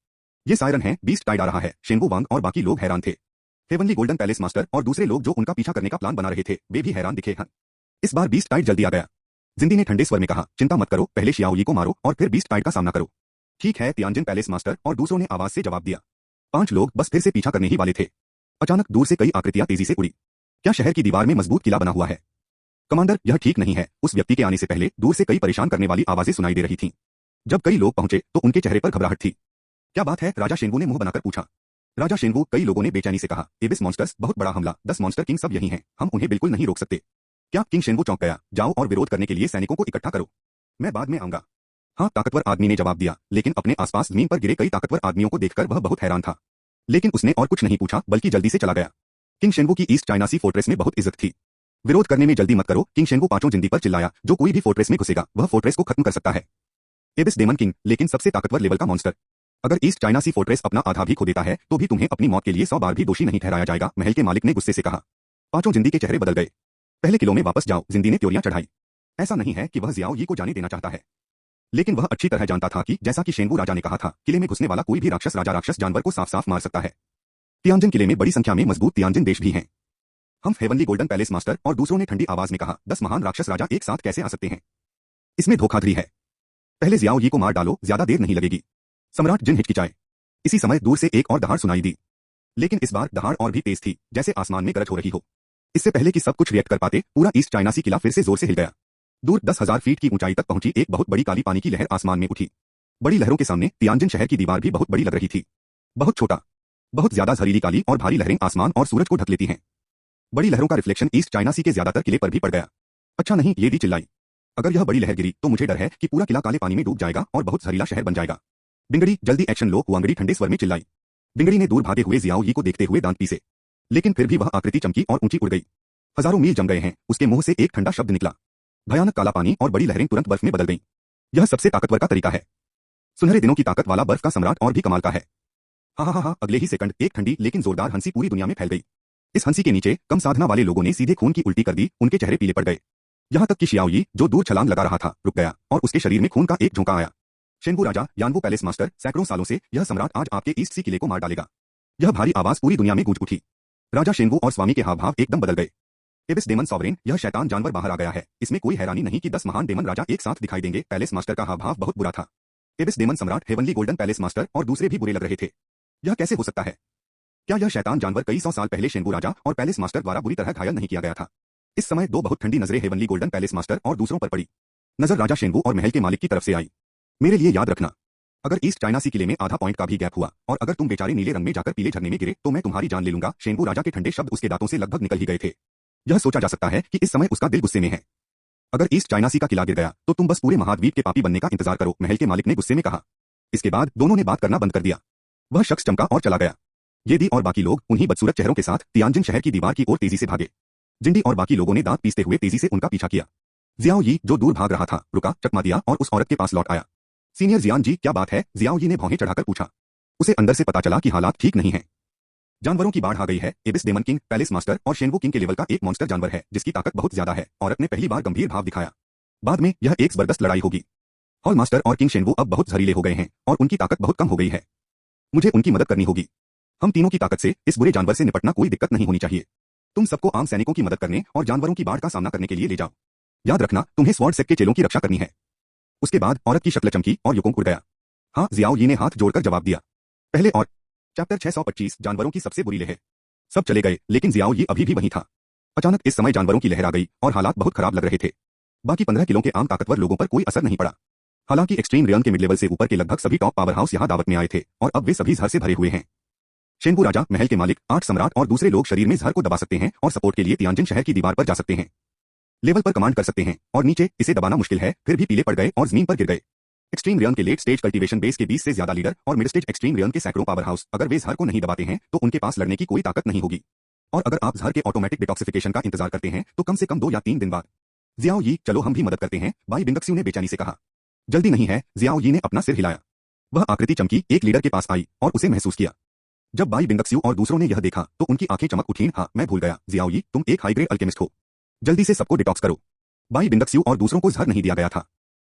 ये सायरन है, बीस्ट टाइड आ रहा है। शेनवू वांग और बाकी लोग हैरान थे। हेवनली गोल्डन पैलेस मास्टर और दूसरे लोग जो उनका पीछा करने का प्लान बना रहे थे वे भी हैरान दिखे हैं। इस बार बीस्ट टाइड जल्दी आ गया। जिंदी ने ठंडे स्वर में कहा, चिंता मत करो, पहले शियाओ यी को मारो और फिर बीस्ट टाइड का सामना करो। ठीक है, तियानजिन पैलेस मास्टर और दूसरों ने आवाज से जवाब दिया। 5 लोग बस फिर से पीछा करने ही वाले थे। अचानक दूर से कई आकृतियां तेजी से उड़ी। क्या शहर की दीवार में मजबूत किला बना हुआ है? कमांडर, यह ठीक नहीं है। उस व्यक्ति के आने से पहले दूर से कई परेशान करने वाली आवाजें सुनाई दे रही थीं। जब कई लोग पहुंचे तो उनके चेहरे पर घबराहट थी। क्या बात है? राजा शेंगू ने मुंह बनाकर पूछा। राजा शेंगू, कई लोगों ने बेचैनी से कहा, एबिस मॉन्स्टर्स, बहुत बड़ा हमला, 10 मॉन्स्टर किंग सब यही हैं, हम उन्हें बिल्कुल नहीं रोक सकते। क्या? किंग शेंगू चौंक गया। जाओ और विरोध करने के लिए सैनिकों को इकट्ठा करो, मैं बाद में आऊंगा। हाँ, ताकतवर आदमी ने जवाब दिया, लेकिन अपने आसपास जमीन पर गिरे कई ताकतवर आदमियों को देखकर वह बहुत हैरान था। लेकिन उसने और कुछ नहीं पूछा बल्कि जल्दी से चला गया। किंग शेंगू की ईस्ट चाइना सी फोर्ट्रेस में बहुत इज्जत थी। विरोध करने में जल्दी मत करो, किंग शेंगू पांचों जिंदी पर चिल्लाया, जो कोई भी फोर्ट्रेस में घुसेगा वह फोर्ट्रेस को खत्म कर सकता है। एबिस डेमन किंग, लेकिन सबसे ताकतवर लेवल का मॉन्स्टर। अगर ईस्ट चाइना सी फोर्ट्रेस अपना आधा भी खो देता है तो भी तुम्हें अपनी मौत के लिए 100 बार भी दोषी नहीं ठहराया जाएगा, महल के मालिक ने गुस्से से कहा। पांचों जिंदी के चेहरे बदल गए। पहले किलों में वापस जाओ, जिंदी ने त्योरियां चढ़ाई। ऐसा नहीं है कि वह जियाओ यी को जाने देना चाहता है, लेकिन वह अच्छी तरह जानता था कि जैसा कि शेंगू राजा ने कहा था, किले में घुसने वाला कोई भी राक्षस राजा राक्षस जानवर को साफ साफ मार सकता है। तियानजिन किले में बड़ी संख्या में मजबूत तियानजिन देश भी हैं। हम हेवनली गोल्डन पैलेस मास्टर और दूसरों ने ठंडी आवाज में कहा, 10 महान राक्षस राजा एक साथ कैसे आ सकते हैं? इसमें धोखाधड़ी है। पहले जियाओ यी को मार डालो, ज्यादा देर नहीं लगेगी। सम्राट जिन हिचकिचाए। इसी समय दूर से एक और दहाड़ सुनाई दी, लेकिन इस बार दहाड़ और भी तेज थी, जैसे आसमान में गरज हो रही हो। इससे पहले कि सब कुछ रिएक्ट कर पाते, पूरा ईस्ट चाइना सी किला फिर से जोर से हिल गया। दूर 10,000 फीट की ऊंचाई तक पहुंची एक बहुत बड़ी काली पानी की लहर आसमान में उठी। बड़ी लहरों के सामने तियानजिन शहर की दीवार भी बहुत बड़ी लग रही थी। बहुत छोटा, बहुत ज्यादा जहरीली काली और भारी लहरें आसमान और सूरज को ढक लेती हैं। बड़ी लहरों का रिफ्लेक्शन ईस्ट चाइना सी के ज्यादातर किले पर भी पड़ गया। अच्छा नहीं, ये दी चिल्लाई, अगर यह बड़ी लहर गिरी तो मुझे डर है कि पूरा किला काले पानी में डूब जाएगा और बहुत जहरीला शहर बन जाएगा। बिंगड़ी, जल्दी एक्शन लो, हुआंगड़ी ठंडे स्वर में चिल्लाई। बिंगड़ी ने दूर भागे हुए जियाओ यी को देखते हुए दांत पीसे, लेकिन फिर भी वह आकृति चमकी और ऊंची उड़ गई। हजारों मील जम गए हैं, उसके मुंह से एक ठंडा शब्द निकला। भयानक काला पानी और बड़ी लहरें तुरंत बर्फ में बदल गईं। यह सबसे ताकतवर का तरीका है। सुनहरे दिनों की ताकत वाला बर्फ का सम्राट और भी कमाल का है। हाँ, अगले ही सेकंड एक ठंडी लेकिन जोरदार हंसी पूरी दुनिया में फैल गई। इस हंसी के नीचे कम साधना वाले लोगों ने सीधे खून की उल्टी कर दी, उनके चेहरे पीले पड़ गए। यहां तक कि शियाओ यी, जो दूर छलांग लगा रहा था, रुक गया और उसके शरीर में खून का एक झोंका आया। शेंगू राजा, यानवू पैलेस मास्टर, सैकड़ों सालों से यह सम्राट आज आपके ईस्ट सी किले को मार डालेगा। यह भारी आवाज पूरी दुनिया में गूंज उठी। राजा शेंगू और स्वामी के हाव भाव एकदम बदल गए। एबिस डेमन सॉवरेन, यह शैतान जानवर बाहर आ गया है। इसमें कोई हैरानी नहीं कि 10 महान डेमन राजा एक साथ दिखाई देंगे। पैलेस मास्टर का हाव भाव बहुत बुरा था। एबिस डेमन सम्राट, हेवनली गोल्डन पैलेस मास्टर और दूसरे भी बुरे लग रहे थे। यह कैसे हो सकता है? क्या यह शैतान जानवर कई 100 साल पहले शेंगू राजा और पैलेस मास्टर द्वारा बुरी तरह घायल नहीं किया गया था? इस समय दो बहुत ठंडी नजरें हेवनली गोल्डन पैलेस मास्टर और दूसरों पर पड़ी। नजर राजा शेंगू और महल के मालिक की तरफ से आई। मेरे लिए याद रखना, अगर ईस्ट चाइना सी किले में आधा पॉइंट का भी गैप हुआ और अगर तुम बेचारे नीले रंग में जाकर पीले झरने में गिरे तो मैं तुम्हारी जान ले लूंगा। शेंगू राजा के ठंडे शब्द उसके दांतों से लगभग निकल ही गए थे। यह सोचा जा सकता है कि इस समय उसका दिल गुस्से में है। अगर ईस्ट चाइना सी का किला गिर गया तो तुम बस पूरे महाद्वीप के पापी बनने का इंतजार करो, महल के मालिक ने गुस्से में कहा। इसके बाद दोनों ने बात करना बंद कर दिया। वह शख्स चमका और चला गया। ये दी और बाकी लोग उन्हीं बदसूरत चेहरों के साथ तियानजिन शहर की दीवार की ओर तेजी से भागे। जिंडी और बाकी लोगों ने दांत पीसते हुए तेजी से उनका पीछा किया। जियाओ यी, जो दूर भाग रहा था, रुका, चकमा दिया और उस औरत के पास लौट आया। सीनियर जियान जी, क्या बात है? जियाओ यी ने भौहें चढ़ाकर पूछा। उसे अंदर से पता चला कि हालात ठीक नहीं हैं। जानवरों की बाढ़ आ गई है। एबिस डेमन किंग, पैलेस मास्टर और शेंगू किंग के लेवल का एक मॉन्स्टर जानवर है जिसकी ताकत बहुत ज्यादा है। औरत ने पहली बार गंभीर भाव दिखाया। बाद में यह एक जबरदस्त लड़ाई होगी। हॉल मास्टर और किंग शेंगू अब बहुत जहरीले हो गए हैं और उनकी ताकत बहुत कम हो गई है। मुझे उनकी मदद करनी होगी। हम तीनों की ताकत से इस बुरे जानवर से निपटना कोई दिक्कत नहीं होनी चाहिए। तुम सबको आम सैनिकों की मदद करने और जानवरों की बाढ़ का सामना करने के लिए ले जाओ। याद रखना, तुम्हें स्वॉर्ड सेक के चेलों की रक्षा करनी है। उसके बाद औरत की शक्ल चमकी और युकोंग उड़ गया। हाँ, जियाओ यी ने हाथ जोड़कर जवाब दिया। पहले और चैप्टर 625, जानवरों की सबसे बुरी लहर। सब चले गए लेकिन जियाओ यी अभी भी वहीं था। अचानक इस समय जानवरों की लहर आ गई और हालात बहुत खराब लग रहे थे। बाकी 15 किलो के आम ताकतवर लोगों पर कोई असर नहीं पड़ा। हालांकि एक्सट्रीम रियन के मिड लेवल से ऊपर के लगभग सभी टॉप पावर हाउस यहां दावत में आए थे और अब वे सभी जहर से भरे हुए हैं। शेंगू राजा, महल के मालिक, 8 सम्राट और दूसरे लोग शरीर में जहर को दबा सकते हैं और सपोर्ट के लिए तियानजिन शहर की दीवार पर जा सकते हैं। लेवल पर कमांड कर सकते हैं और नीचे इसे दबाना मुश्किल है, फिर भी पीले पड़ गए और जमीन पर गिर गए। एक्सट्रीम रियन के लेट स्टेज कल्टीवेशन बेस के 20 से ज्यादा लीडर और मिड स्टेज एक्सट्रीम रियन के सैकड़ों पावर हाउस, अगर वे जहर को नहीं दबाते हैं तो उनके पास लड़ने की कोई ताकत नहीं होगी। और अगर आप जहर के ऑटोमेटिक डिटॉक्सिफिकेशन का इंतजार करते हैं तो कम से कम 2 या 3 दिन बाद। जियाओ यी, चलो हम भी मदद करते हैं, बाई बिंगक्स्यू ने बेचैनी से कहा। जल्दी नहीं है, जियाओ यी ने अपना सिर हिलाया। वह आकृति चमकी, एक लीडर के पास आई और उसे महसूस किया। जब बाई बिंगक्स्यू और दूसरों ने यह देखा तो उनकी आंखें चमक उठीं। हाँ, मैं भूल गया, जियाओ यी, तुम एक हाई ग्रेड अल्केमिस्ट हो। जल्दी से सबको डिटॉक्स करो। बाई बिंगक्स्यू और दूसरों को जहर नहीं दिया गया था।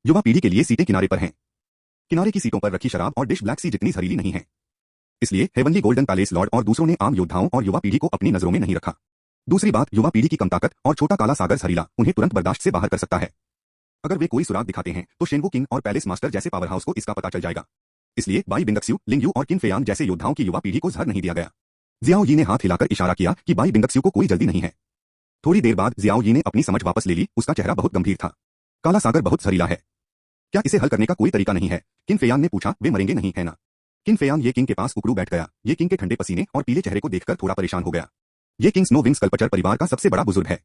युवा पीढ़ी के लिए सीटें किनारे पर हैं। किनारे की सीटों पर रखी शराब और डिश ब्लैक सी जितनी जहरीली नहीं है। इसलिए हेवनली गोल्डन पैलेस लॉर्ड और दूसरों ने आम योद्धाओं और युवा पीढ़ी को अपनी नजरों में नहीं रखा। दूसरी बात, युवा पीढ़ी की कम ताकत और छोटा काला सागर जहरीला उन्हें तुरंत बर्दाश्त से बाहर कर सकता है। अगर वे कोई सुराग दिखाते हैं तो शेंगू किंग और पैलेस मास्टर जैसे पावर हाउस को इसका पता चल जाएगा। इसलिए बाई बिंगक्स्यू, लिंगयू और किन फेयांग जैसे योद्धाओं की युवा पीढ़ी को जहर नहीं दिया गया। जियाओ यी ने हाथ हिलाकर इशारा किया कि बाई बिंगक्स्यू को कोई जल्दी नहीं है। थोड़ी देर बाद जियाओ यी ने अपनी समझ वापस ले ली। उसका चेहरा बहुत गंभीर था। काला सागर बहुत जहरीला है। क्या इसे हल करने का कोई तरीका नहीं है? किन फेयान ने पूछा। वे मरेंगे नहीं है ना? किन फेयान ये किंग के पास उकड़ू बैठ गया। ये किंग के ठंडे पसीने और पीले चेहरे को देखकर थोड़ा परेशान हो गया। ये किंग स्नो विंग्स कल्पचर परिवार का सबसे बड़ा बुजुर्ग है।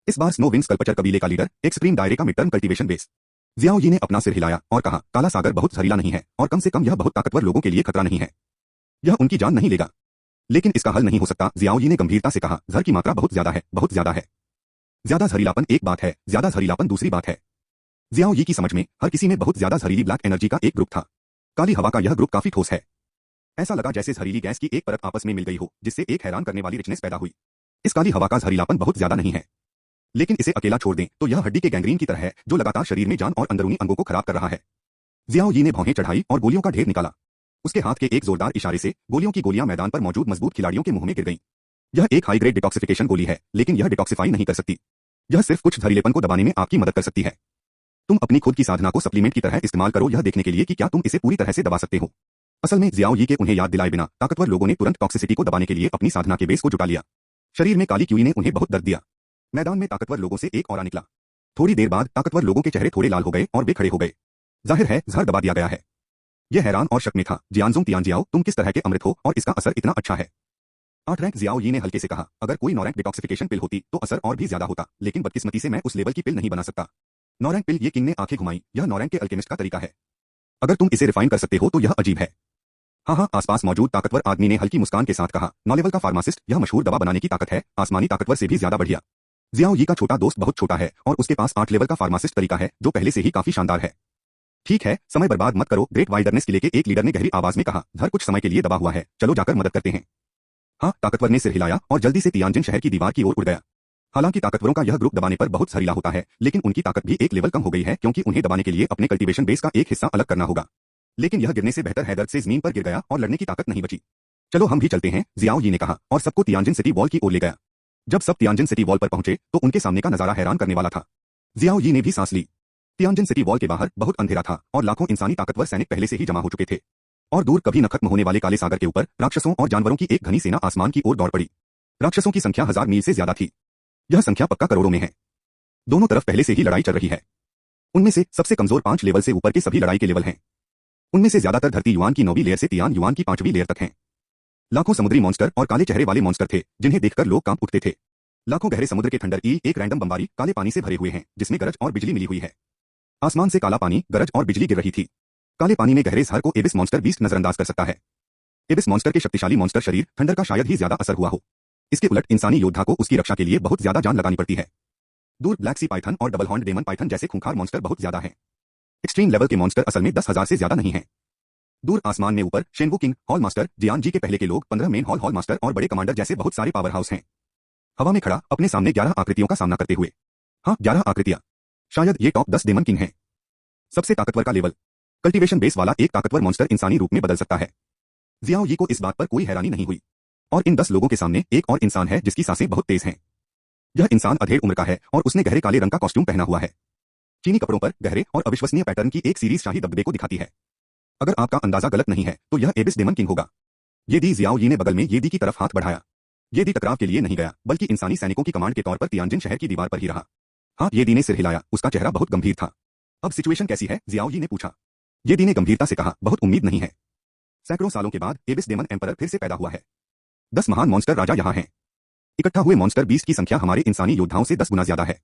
इस बार स्नो विंग्स कल्पचर कबीले का लीडर, एक्सट्रीम दायरे का मिड टर्म कल्टीवेशन बेस। जियाओ यी ने अपना सिर हिलाया और कहा, काला सागर बहुत जहरीला नहीं है और कम से कम यह बहुत ताकतवर लोगों के लिए खतरा नहीं है। यह उनकी जान नहीं लेगा। लेकिन इसका हल नहीं हो सकता। जियाओ यी ने गंभीरता से कहा, जहर की मात्रा बहुत ज्यादा है, बहुत ज्यादा है। ज्यादा जहरीलापन एक बात है, ज्यादा जहरीलापन दूसरी बात है। जियाओ यी की समझ में हर किसी में बहुत ज्यादा जहरीली ब्लैक एनर्जी का एक ग्रुप था। काली हवा का यह ग्रुप काफी ठोस है। ऐसा लगा जैसे जहरीली गैस की एक परत आपस में मिल गई हो, जिससे एक हैरान करने वाली रिचनेस पैदा हुई। इस काली हवा का जहरीलापन बहुत ज्यादा नहीं है, लेकिन इसे अकेला छोड़ दें तो यह हड्डी के गैंग्रीन की तरह है, जो लगातार शरीर में जान और अंदरूनी अंगों को खराब कर रहा है। जियाओ यी ने भौहें चढ़ाई और गोलियों का ढेर निकाला। उसके हाथ के एक जोरदार इशारे से गोलियों की गोलियां मैदान पर मौजूद मजबूत खिलाड़ियों के मुंह में गिर गईं। यह एक हाई ग्रेड डिटॉक्सिफिकेशन गोली है, लेकिन यह डिटॉक्सिफाई नहीं कर सकती। यह सिर्फ कुछ जहरीलेपन को दबाने में आपकी मदद कर सकती है। तुम अपनी खुद की साधना को सप्लीमेंट की तरह इस्तेमाल करो, यह देखने के लिए कि क्या तुम इसे पूरी तरह से दबा सकते हो। असल में जियाओ यी के उन्हें याद दिलाए बिना ताकतवर लोगों ने तुरंत टॉक्सिसिटी को दबाने के लिए अपनी साधना के बेस को जुटा लिया। शरीर में काली क्यूई ने उन्हें बहुत दर्द दिया। मैदान में ताकतवर लोगों से एक औरा निकला। थोड़ी देर बाद ताकतवर लोगों के चेहरे थोड़े लाल हो गए और वे खड़े हो गए। जाहिर है जहर दबा दिया गया है। यह हैरान और शक में था। जियानजुंग तियानजियाओ, तुम किस तरह के अमृत हो और इसका असर इतना अच्छा है। 8 रैंक। जियाओ यी ने हल्के से कहा, अगर कोई 9 रैंक डिटॉक्सिफिकेशन पिल होती तो असर और भी ज्यादा होता, लेकिन बदकिस्मती से मैं उस लेवल की पिल नहीं बना सकता। 9 रैंक पिल। ये किंग ने आंखें घुमाई। यह 9 रैंक के अल्केमिस्ट का तरीका है। अगर तुम इसे रिफाइन कर सकते हो तो यह अजीब है। हाँ, आसपास मौजूद ताकतवर आदमी ने हल्की मुस्कान के साथ कहा, 9 लेवल का फार्मासिस्ट, यह मशहूर दवा बनाने की ताकत है, आसमानी ताकतवर से भी ज्यादा बढ़िया। जियाओ यी का छोटा दोस्त बहुत छोटा है और उसके पास 8 लेवल का फार्मासिस्ट तरीका है, जो पहले से ही काफी शानदार है। ठीक है, समय बर्बाद मत करो। ग्रेट वाइल्डरनेस किले के एक लीडर ने गहरी आवाज में कहा, धर कुछ समय के लिए दबा हुआ है, चलो जाकर मदद करते हैं। हाँ, ताकतवर ने सिर हिलाया और जल्दी से तियानजिन शहर की दीवार की ओर उड़ गया। हालांकि ताकतवरों का यह ग्रुप दबाने पर बहुत जहरीला होता है, लेकिन उनकी ताकत भी एक लेवल कम हो गई है, क्योंकि उन्हें दबाने के लिए अपने कल्टीवेशन बेस का एक हिस्सा अलग करना होगा। लेकिन यह गिरने से बेहतर है, दर्द से जमीन पर गिर गया और लड़ने की ताकत नहीं बची। चलो हम भी चलते हैं, जियाओ यी ने कहा और सबको तियानजिन सिटी वॉल की ओर ले गया। जब सब तियानजिन सिटी वॉल पर पहुंचे तो उनके सामने का नजारा हैरान करने वाला था। जियाओ यी ने भी सांस ली। तियानजिन सिटी वॉल के बाहर बहुत अंधेरा था और लाखों इंसानी ताकतवर सैनिक पहले से ही जमा हो चुके थे। और दूर कभी न खत्म होने वाले काले सागर के ऊपर राक्षसों और जानवरों की एक घनी सेना आसमान की ओर दौड़ पड़ी। राक्षसों की संख्या 1000 मील से ज्यादा थी। यह संख्या पक्का करोड़ों में है। दोनों तरफ पहले से ही लड़ाई चल रही है। उनमें से सबसे कमजोर 5 लेवल से ऊपर के सभी लड़ाई के लेवल हैं। उनमें से ज्यादातर धरती युआन की 9वीं लेयर से तियान युआन की 5वीं लेयर तक हैं। लाखों समुद्री मॉन्स्टर और काले चेहरे वाले मॉन्स्टर थे, जिन्हें देखकर लोग कांप उठते थे। लाखों गहरे समुद्र के थंडर ई एक रैंडम बमबारी काले पानी से भरे हुए हैं, जिसमें गरज और बिजली मिली हुई है। आसमान से काला पानी, गरज और बिजली गिर रही थी। काले पानी में गहरे जहर को एबिस मॉन्स्टर बीस्ट नजरअंदाज कर सकता है। एबिस मॉन्स्टर के शक्तिशाली मॉन्स्टर शरीर थंडर का शायद ही ज्यादा असर हुआ हो। इसके उलट इंसानी योद्धा को उसकी रक्षा के लिए बहुत ज्यादा जान लगानी पड़ती है। दूर ब्लैक सी पाइथन और डबल हॉर्न डेमन पाइथन जैसे खूंखार मॉन्स्टर बहुत ज्यादा हैं। एक्सट्रीम लेवल के मॉन्स्टर असल में 10,000 से ज्यादा नहीं हैं। दूर आसमान में ऊपर शेनवू किंग, हॉल मास्टर, जियान जी के पहले के लोग, 15 मेन हॉल मास्टर और बड़े कमांडर जैसे बहुत सारे पावर हाउस हैं। हवा में खड़ा अपने सामने 11 आकृतियों का सामना करते हुए। हाँ, 11 आकृतियां। शायद ये टॉप 10 डेमन किंग हैं। सबसे ताकतवर का लेवल। कल्टीवेशन बेस वाला एक ताकतवर मॉन्स्टर इंसानी रूप में बदल सकता है। जियाओ यी को इस बात पर कोई हैरानी नहीं हुई। और इन 10 लोगों के सामने एक और इंसान है जिसकी सांसें बहुत तेज हैं। यह इंसान अधेड़ उम्र का है और उसने गहरे काले रंग का कॉस्ट्यूम पहना हुआ है। चीनी कपड़ों पर गहरे और अविश्वसनीय पैटर्न की एक सीरीज शाही दबदबे को दिखाती है। अगर आपका अंदाजा गलत नहीं है तो यह एबिस डेमन किंग होगा। ये दी। जियाओ यी ने बगल में ये दी की तरफ हाथ बढ़ाया। ये दी टकराव के लिए नहीं गया, बल्कि इंसानी सैनिकों की कमांड के तौर पर तियानजिन शहर की दीवार पर ही रहा। हाँ, ये दी ने सिर हिलाया। उसका चेहरा बहुत गंभीर था। अब सिचुएशन कैसी है? जियाओ यी ने पूछा। ये दी ने गंभीरता से कहा, बहुत उम्मीद नहीं है। सैकड़ों सालों के बाद एबिस डेमन एम्परर फिर से पैदा हुआ है। 10 महान मॉन्स्टर राजा यहाँ हैं। इकट्ठा हुए मॉन्स्टर बीस्ट की संख्या हमारे इंसानी योद्धाओं से 10 गुना ज्यादा है।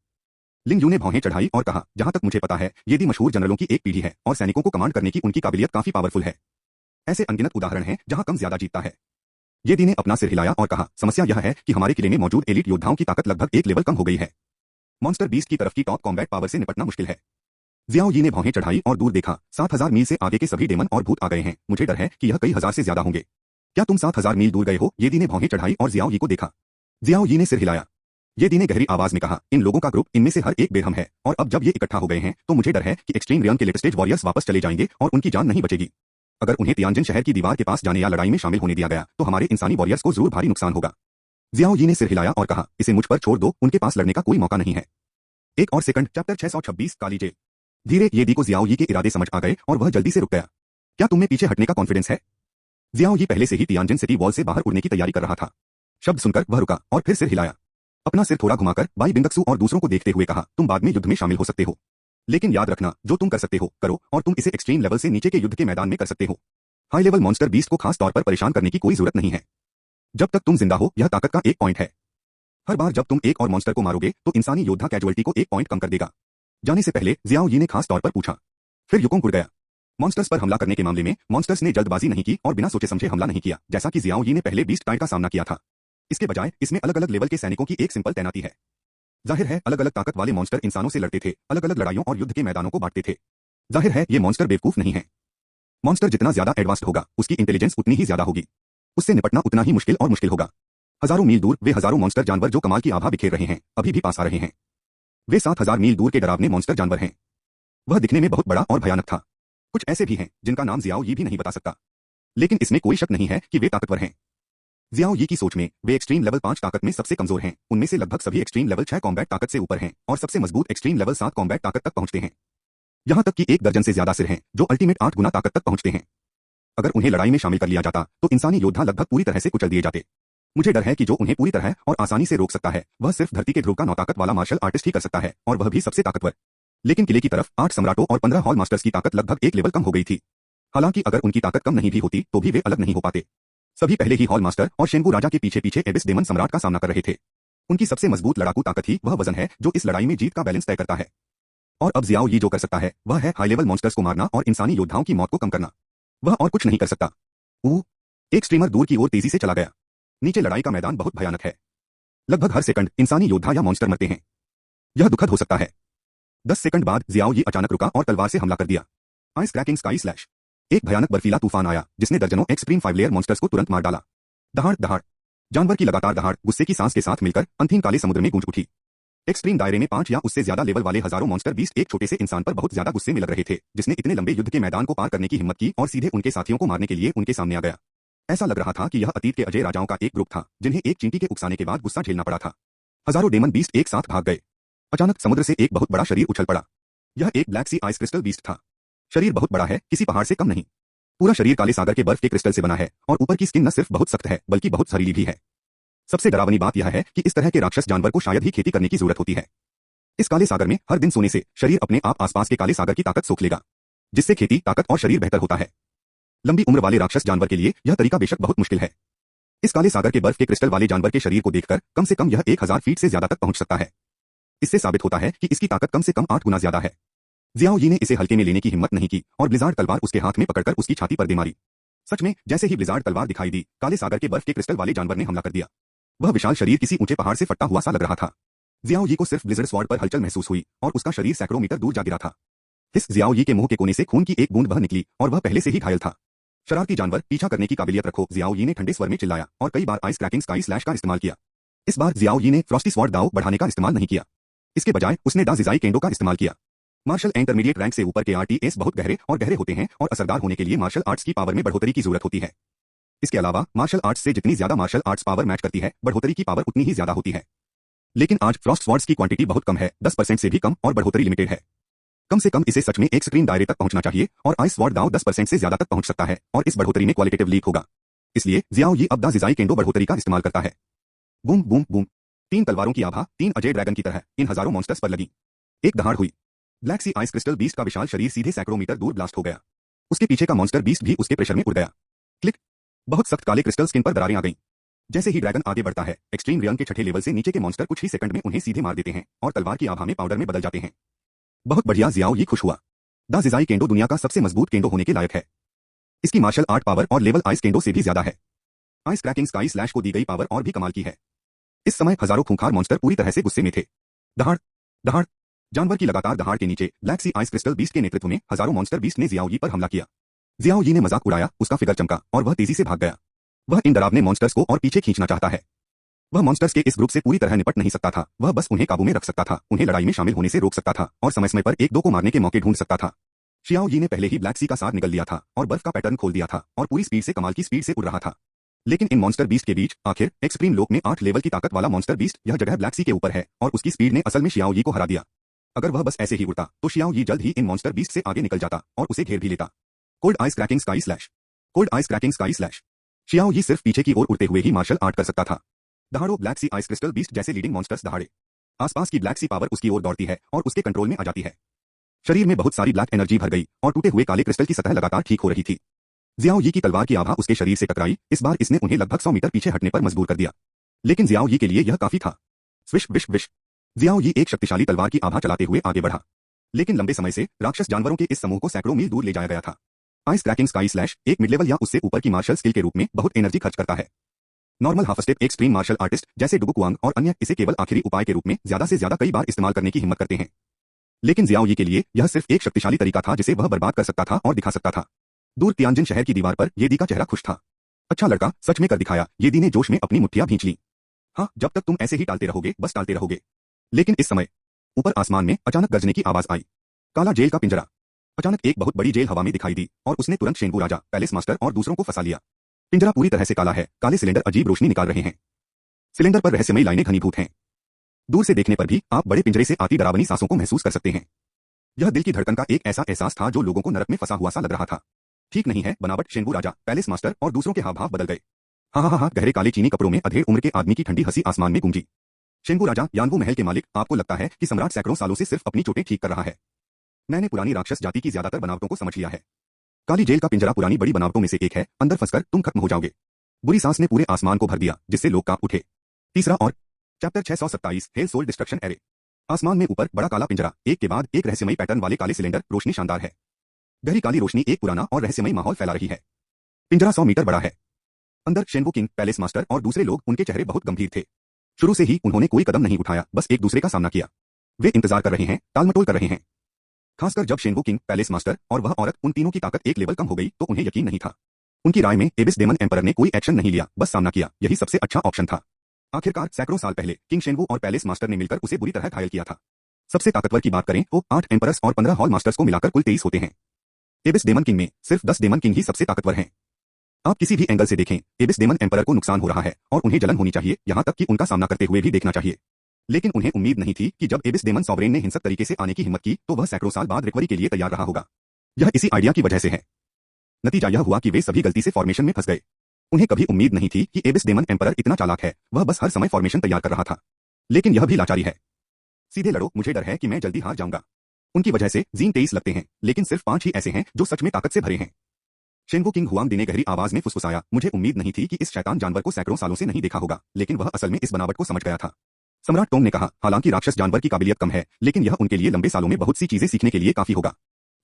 लिंग यू ने भौहें चढ़ाई और कहा, जहां तक मुझे पता है ये दी मशहूर जनरलों की एक पीढ़ी है और सैनिकों को कमांड करने की उनकी काबिलियत काफी पावरफुल है। ऐसे अनगिनत उदाहरण हैं जहां कम ज्यादा जीतता है। ये दी ने अपना सिर हिलाया और कहा, समस्या यह है कि हमारे किले में मौजूद एलिट योद्धाओं की ताकत लगभग एक लेवल कम हो गई है। मॉन्स्टर बीस्ट की तरफ की टॉप कॉम्बैट पावर से निपटना मुश्किल है। जियाओ यी ने भौहें चढ़ाई और दूर देखा। 7000 मील से आगे के सभी डेमन और भूत आ गए हैं। मुझे डर है कि यह कई हजार से ज्यादा होंगे। क्या तुम 7000 मील दूर गए हो? ये दी ने भौहें चढ़ाई और जियाओ यी को देखा। जियाओ यी ने सिर हिलाया। ये दी ने गहरी आवाज में कहा, इन लोगों का ग्रुप, इनमें से हर एक बेरहम है और अब जब ये इकट्ठा हो गए हैं तो मुझे डर है कि एक्सट्रीम रियम के लेटेस्ट स्टेज वॉरियर्स वापस चले जाएंगे और उनकी जान नहीं बचेगी। अगर उन्हें तियानजिन शहर की दीवार के पास जाने या लड़ाई में शामिल होने दिया गया तो हमारे इंसानी वॉरियर्स को जरूर भारी नुकसान होगा। जियाओ यी ने सिर हिलाया और कहा, इसे मुझ पर छोड़ दो, उनके पास लड़ने का कोई मौका नहीं है। एक और सेकंड। चैप्टर 626 काली जेल। धीरे ये दी को जियाओ यी के इरादे समझ आ गए और वह जल्दी से रुक गया। क्या तुम्हें पीछे हटने का कॉन्फिडेंस है? जियाओ यी पहले से ही तियानजिन सिटी वॉल से बाहर उड़ने की तैयारी कर रहा था। शब्द सुनकर वह रुका और फिर सिर हिलाया। अपना सिर थोड़ा घुमाकर बाई बिंगक्सू और दूसरों को देखते हुए कहा, तुम बाद में युद्ध में शामिल हो सकते हो, लेकिन याद रखना, जो तुम कर सकते हो करो, और तुम इसे एक्सट्रीम लेवल से नीचे के युद्ध के मैदान में कर सकते हो। हाई लेवल मॉन्स्टर बीस्ट को खास तौर पर परेशान करने की कोई जरूरत नहीं है। जब तक तुम जिंदा हो, यह ताकत का एक पॉइंट है। हर बार जब तुम एक और मॉन्स्टर को मारोगे तो इंसानी योद्धा कैजुअलिटी को एक पॉइंट कम कर देगा। जाने से पहले जियाओ यी ने खास तौर पर पूछा। फिर युकोंग उड़ गया। मॉन्स्टर्स पर हमला करने के मामले में मॉन्स्टर्स ने जल्दबाजी नहीं की और बिना सोचे समझे हमला नहीं किया, जैसा कि जियाओ यी ने पहले बीस्ट टाइड का सामना किया था। इसके बजाय इसमें अलग अलग लेवल के सैनिकों की एक सिंपल तैनाती है। जाहिर है अलग अलग ताकत वाले मॉन्स्टर इंसानों से लड़ते थे, अलग अलग लड़ाइयों और युद्ध के मैदानों को बांटते थे। जाहिर है ये मॉन्स्टर बेवकूफ नहीं है। मॉन्स्टर जितना ज्यादा एडवांस्ड होगा, उसकी इंटेलिजेंस उतनी ही ज्यादा होगी, उससे निपटना उतना ही मुश्किल और मुश्किल होगा। हजारों मील दूर वे हजारों मॉन्स्टर जानवर जो कमाल की आभा बिखेर रहे हैं, अभी भी पास आ रहे हैं। वे 7000 मील दूर के डरावने मॉन्स्टर जानवर हैं। वह दिखने में बहुत बड़ा और भयानक था। कुछ ऐसे भी हैं जिनका नाम जियाओ यी भी नहीं बता सकता, लेकिन इसमें कोई शक नहीं है कि वे ताकतवर हैं। जियाओ यी की सोच में वे एक्सट्रीम लेवल 5 ताकत में सबसे कमजोर हैं, उनमें से लगभग सभी एक्सट्रीम लेवल 6 कॉम्बैट ताकत से ऊपर हैं और सबसे मजबूत एक्सट्रीम लेवल 7 कॉम्बैट ताकत तक पहुंचते हैं। यहां तक कि 1 दर्जन से ज्यादा सिर हैं जो अल्टीमेट 8 गुना ताकत तक पहुंचते हैं। अगर उन्हें लड़ाई में शामिल कर लिया जाता तो इंसानी योद्धा लगभग पूरी तरह से कुचल दिए जाते। मुझे डर है कि जो उन्हें पूरी तरह और आसानी से रोक सकता है वह सिर्फ धरती के ध्रुव का नौताकत वाला मार्शल आर्टिस्ट ही कर सकता है, और वह भी सबसे ताकतवर। लेकिन किले की तरफ 8 सम्राटों और 15 हॉल मास्टर्स की ताकत लगभग एक लेवल कम हो गई थी। हालांकि अगर उनकी ताकत कम नहीं भी होती तो भी वे अलग नहीं हो पाते। सभी पहले ही हॉल मास्टर और शेंगू राजा के पीछे पीछे एबिस डेमन सम्राट का सामना कर रहे थे। उनकी सबसे मजबूत लड़ाकू ताकत ही वह वजन है जो इस लड़ाई में जीत का बैलेंस तय करता है। और अब जियाओ यी जो कर सकता है वह है हाई लेवल मॉन्स्टर्स को मारना और इंसानी योद्धाओं की मौत को कम करना। वह और कुछ नहीं कर सकता। एक स्ट्रीमर दूर की ओर तेजी से चला गया। नीचे लड़ाई का मैदान बहुत भयानक है। लगभग हर सेकंड इंसानी योद्धा या मॉन्स्टर मरते हैं। यह दुखद हो सकता है। 10 सेकंड बाद जियाओ यी अचानक रुका और तलवार से हमला कर दिया। Ice cracking sky slash. एक भयानक बर्फीला तूफान आया जिसने दर्जनों एक्सट्रीम 5 लेयर मॉन्स्टर्स को तुरंत मार डाला। दहाड़ दहाड़। जानवर की लगातार दहाड़ गुस्से की सांस के साथ मिलकर अंतिम काले समुद्र में गूंज उठी। एक्सट्रीम दायरे में 5 या उससे ज्यादा लेवल वाले हजारों मॉन्स्टर बीस्ट एक छोटे से इंसान पर बहुत ज्यादा गुस्से में लग रहे थे, जिसने इतने लंबे युद्ध के मैदान को पार करने की हिम्मत की और सीधे उनके साथियों को मारने के लिए उनके सामने आ गया। ऐसा लग रहा था कि यह अतीत के अजय राजाओं का एक ग्रुप था जिन्हें एक चींटी के उकसाने के बाद गुस्सा झेलना पड़ा था। हजारों डेमन बीस्ट एक साथ भाग गए। अचानक समुद्र से एक बहुत बड़ा शरीर उछल पड़ा। यह एक ब्लैक सी आइस क्रिस्टल बीस्ट था। शरीर बहुत बड़ा है, किसी पहाड़ से कम नहीं। पूरा शरीर काले सागर के बर्फ के क्रिस्टल से बना है और ऊपर की स्किन न सिर्फ बहुत सख्त है बल्कि बहुत जहरीली भी है। सबसे डरावनी बात यह है कि इस तरह के राक्षस जानवर को शायद ही खेती करने की जरूरत होती है। इस काले सागर में हर दिन सोने से शरीर अपने आप आसपास के काले सागर की ताकत सोख लेगा, जिससे खेती, ताकत और शरीर बेहतर होता है। लंबी उम्र वाले राक्षस जानवर के लिए यह तरीका बेशक बहुत मुश्किल है। इस काले सागर के बर्फ के क्रिस्टल वाले जानवर के शरीर को देखकर कम से कम यह 1000 फीट से ज्यादा तक पहुंच सकता है। इससे साबित होता है कि इसकी ताकत कम से कम 8 गुना ज्यादा है। जियाओ यी ने इसे हल्के में लेने की हिम्मत नहीं की और ब्लिजार्ड तलवार उसके हाथ में पकड़कर उसकी छाती पर दे मारी। सच में जैसे ही ब्लिजार्ड तलवार दिखाई दी, काले सागर के बर्फ के क्रिस्टल वाले जानवर ने हमला कर दिया। वह विशाल शरीर किसी ऊंचे पहाड़ से फटा हुआ सा लग रहा था। जियाओ यी को सिर्फ ब्लिजर्ड स्वॉर्ड पर हलचल महसूस हुई और उसका शरीर सैकड़ों मीटर दूर जा गिरा था। इस जियाओ यी के मुंह के कोने से खून की एक बूंद बह निकली और वह पहले से ही घायल था। शरारती जानवर, पीछा करने की काबिलियत रखो, जियाओ यी ने ठंडे स्वर में चिल्लाया और कई बार आइस क्रैकिंग स्काई स्लैश का इस्तेमाल किया। इस बार जियाओ यी ने फ्रॉस्टी स्वॉर्ड दाव बढ़ाने का इस्तेमाल नहीं किया। इसके बजाय उसने दा जिजाई केंडो का इस्तेमाल किया। मार्शल इंटरमीडिएट रैंक से ऊपर के आरटीएस बहुत गहरे होते हैं और असरदार होने के लिए मार्शल आर्ट्स की पावर में बढ़ोतरी की जरूरत होती है। इसके अलावा मार्शल आर्ट्स से जितनी ज्यादा मार्शल आर्ट्स पावर मैच करती है, बढ़ोतरी की पावर उतनी ही ज्यादा होती है। लेकिन आज फ्रॉस्ट स्वॉर्ड्स की क्वांटिटी बहुत कम है, 10% से भी कम, और बढ़ोतरी लिमिटेड है। कम से कम इसे सच में एक स्क्रीन दायरे तक पहुंचना चाहिए और आइस स्वॉर्ड दाव 10% से ज्यादा तक पहुंच सकता है और इस बढ़ोतरी में क्वालिटेटिव लीक होगा। इसलिए जियाओ यी अब दा जिजाई केंडो बढ़ोतरी का इस्तेमाल करता है। Boom boom boom. 3 तलवारों की आभा 3 अजय ड्रैगन की तरह इन हजारों मॉन्स्टर्स पर लगी। एक दहाड़ हुई। ब्लैक सी आइस क्रिस्टल बीस्ट का विशाल शरीर सीधे सैकड़ों मीटर दूर ब्लास्ट हो गया। उसके पीछे का मॉन्स्टर बीस्ट भी उसके प्रेशर में उड़ गया। क्लिक। बहुत सख्त काले क्रिस्टल स्किन पर दरारें आ गईं। जैसे ही ड्रैगन आगे बढ़ता है, एक्सट्रीम रियन के छठे लेवल से नीचे के मॉन्स्टर कुछ ही सेकंड में उन्हें सीधे मार देते हैं और तलवार की आभा में पाउडर में बदल जाते हैं। बहुत बढ़िया, जियाओ यी खुश हुआ। दा जिजाई केंडो दुनिया का सबसे मजबूत केंडो होने के लायक है। इसकी मार्शल आर्ट पावर और लेवल आइस केंडो से भी ज्यादा है। आइस क्रैकिंग स्काई स्लैश को दी गई पावर और भी कमाल की है। इस समय हजारों खूंखार मॉन्स्टर पूरी तरह से गुस्से में थे। दहाड़ दहाड़। जानवर की लगातार दहाड़ के नीचे ब्लैक सी आइस क्रिस्टल बीस्ट के नेतृत्व में हजारों मॉन्स्टर बीस्ट ने जियाओ यी पर हमला किया। जियाओ यी ने मजाक उड़ाया, उसका फिगर चमका और वह तेजी से भाग गया। वह इन डरावने मॉन्स्टर्स को और पीछे खींचना चाहता है। वह मॉन्स्टर्स के इस ग्रुप से पूरी तरह निपट नहीं सकता था, वह बस उन्हें काबू में रख सकता था, उन्हें लड़ाई में शामिल होने से रोक सकता था और समय समय पर एक दो को मारने के मौके ढूंढ सकता था। शियाओ यी ने पहले ही ब्लैक सी का सार निकल लिया था और बर्फ का पैटर्न खोल दिया था और पूरी स्पीड से कमाल की स्पीड से उड़ रहा था। लेकिन इन मॉन्स्टर बीस्ट के बीच आखिर एक्सट्रीम लोक में 8 लेवल की ताकत वाला मॉन्स्टर बीस्ट यह जगह ब्लैक सी के ऊपर है और उसकी स्पीड ने असल में शियाओ यी को हरा दिया। अगर वह बस ऐसे ही उड़ता तो शियाओ यी जल्द ही इन मॉन्स्टर बीस्ट से आगे निकल जाता और उसे घेर भी लेता। Cold ice cracking sky slash. Cold ice cracking sky slash. Xiao यी सिर्फ पीछे की ओर उड़ते हुए ही मार्शल आर्ट कर सकता था। दहाड़ो ब्लैक सी आइस क्रिस्टल बीस्ट जैसे लीडिंग मॉन्स्टर्स दहाड़े। आसपास की ब्लैक सी पावर उसकी ओर दौड़ती है और उसके कंट्रोल में आ जाती है। शरीर में बहुत सारी ब्लैक एनर्जी भर गई और टूटे हुए काले क्रिस्टल की सतह लगातार ठीक हो रही थी। जियाओ यी की तलवार की आभा उसके शरीर से टकराई। इस बार इसने उन्हें लगभग 100 मीटर पीछे हटने पर मजबूर कर दिया, लेकिन जियाओ यी के लिए यह काफी था। Swish wish wish. जियाओ यी एक शक्तिशाली तलवार की आभा चलाते हुए आगे बढ़ा, लेकिन लंबे समय से राक्षस जानवरों के इस समूह को सैकड़ों मील दूर ले जाया गया था। आइस क्रैकिंग स्काई स्लैश एक मिड लेवल या उससे ऊपर की मार्शल स्किल के रूप में बहुत एनर्जी खर्च करता है। Normal half step extreme martial artist जैसे डुगु कुआंग और अन्य इसे केवल आखिरी उपाय के रूप में ज्यादा से ज्यादा कई बार इस्तेमाल करने की हिम्मत करते हैं, लेकिन जियाओ यी के लिए यह सिर्फ एक शक्तिशाली तरीका था जिसे वह बर्बाद कर सकता था और दिखा सकता था। दूर तियानजिन शहर की दीवार पर येदी का चेहरा खुश था। अच्छा लड़का, सच में कर दिखाया। येदी ने जोश में अपनी मुट्ठियां भींच ली। हाँ, जब तक तुम ऐसे ही टालते रहोगे, बस टालते रहोगे। लेकिन इस समय ऊपर आसमान में अचानक गरजने की आवाज आई। काला जेल का पिंजरा। अचानक एक बहुत बड़ी जेल हवा में दिखाई दी और उसने तुरंत शेनबू राजा, पैलेस मास्टर और दूसरों को फंसा लिया। पिंजरा पूरी तरह से काला है। काले सिलेंडर अजीब रोशनी निकाल रहे हैं। सिलेंडर पर रहस्यमयी लाइनें घनीभूत हैं। दूर से देखने पर भी आप बड़े पिंजरे से आती डरावनी सांसों को महसूस कर सकते हैं। यह दिल की धड़कन का एक ऐसा एहसास था जो लोगों को नरक में फंसा हुआ सा लग रहा था। ठीक नहीं है। बनावट, शेनबू राजा, पैलेस मास्टर और दूसरों के हाव भाव बदल गए। हाँ हाँ हाँ। गहरे काले चीनी कपड़ों में अधेड़ उम्र के आदमी की ठंडी हंसी आसमान में गूंजी। शेनबू राजा, यानवू महल के मालिक, आपको लगता है कि सम्राट सैकड़ों सालों से सिर्फ अपनी चोटें ठीक कर रहा है? मैंने पुरानी राक्षस जाति की ज्यादातर बनावटों को समझ लिया है। काली जेल का पिंजरा पुरानी बड़ी बनावटों में से एक है। अंदर फंसकर तुम खत्म हो जाओगे। बुरी सांस ने पूरे आसमान को भर दिया, जिससे लोग कांप उठे। तीसरा और chapter 627 hell soul destruction array. आसमान में ऊपर बड़ा काला पिंजरा, एक के बाद एक रहस्यमयी पैटर्न वाले काले सिलेंडर। रोशनी शानदार है। गहरी काली रोशनी एक पुराना और रहस्यमयी माहौल फैला रही है। पिंजरा 100 मीटर बड़ा है। अंदर शेनवू किंग, पैलेस मास्टर और दूसरे लोग, उनके चेहरे बहुत गंभीर थे। शुरू से ही उन्होंने कोई कदम नहीं उठाया, बस एक दूसरे का सामना किया। वे इंतजार कर रहे हैं, टालमटोल कर रहे हैं। खासकर जब शेनवू किंग, पैलेस मास्टर और वह औरत, उन तीनों की ताकत एक लेवल कम हो गई तो उन्हें यकीन नहीं था। उनकी राय में एबिस डेमन एम्परर ने कोई एक्शन नहीं लिया, बस सामना किया। यही सबसे अच्छा ऑप्शन था। आखिरकार सैकड़ों साल पहले किंग शेनवू और पैलेस मास्टर ने मिलकर उसे बुरी तरह घायल किया था। सबसे ताकतवर की बात करें तो 8 एम्परर्स और 15 हॉल मास्टर्स को मिलाकर कुल 23 होते हैं। एबिस डेमन किंग में सिर्फ 10 डेमन किंग ही सबसे ताकतवर हैं। आप किसी भी एंगल से देखें, एबिस डेमन एम्परर को नुकसान हो रहा है और उन्हें जलन होनी चाहिए, यहां तक कि उनका सामना करते हुए भी देखना चाहिए। लेकिन उन्हें उम्मीद नहीं थी कि जब एबिस डेमन सॉवरेन ने हिंसक तरीके से आने की हिम्मत की तो वह सैकड़ों साल बाद रिकवरी के लिए तैयार रहा होगा। यह इसी आइडिया की वजह से है। नतीजा यह हुआ कि वे सभी गलती से फॉर्मेशन में फंस गए। उन्हें कभी उम्मीद नहीं थी कि एबिस डेमन एम्परर इतना चालाक है। वह बस हर समय फॉर्मेशन तैयार कर रहा था। लेकिन यह भी लाचारी है। सीधे लड़ो, मुझे डर है कि मैं जल्दी हार जाऊंगा। उनकी वजह से जीन 23 लगते हैं, लेकिन सिर्फ 5 ही ऐसे हैं जो सच में ताकत से भरे हैं। शेनवू किंग हुआंगडी ने गहरी आवाज में फुसफुसाया, मुझे उम्मीद नहीं थी कि इस शैतान जानवर को सैकड़ों सालों से नहीं देखा होगा, लेकिन वह असल में इस बनावट को समझ गया था। सम्राट टोंग ने कहा, हालांकि राक्षस जानवर की काबिलियत कम है, लेकिन यह उनके लिए लंबे सालों में बहुत सी चीजें सीखने के लिए काफी होगा।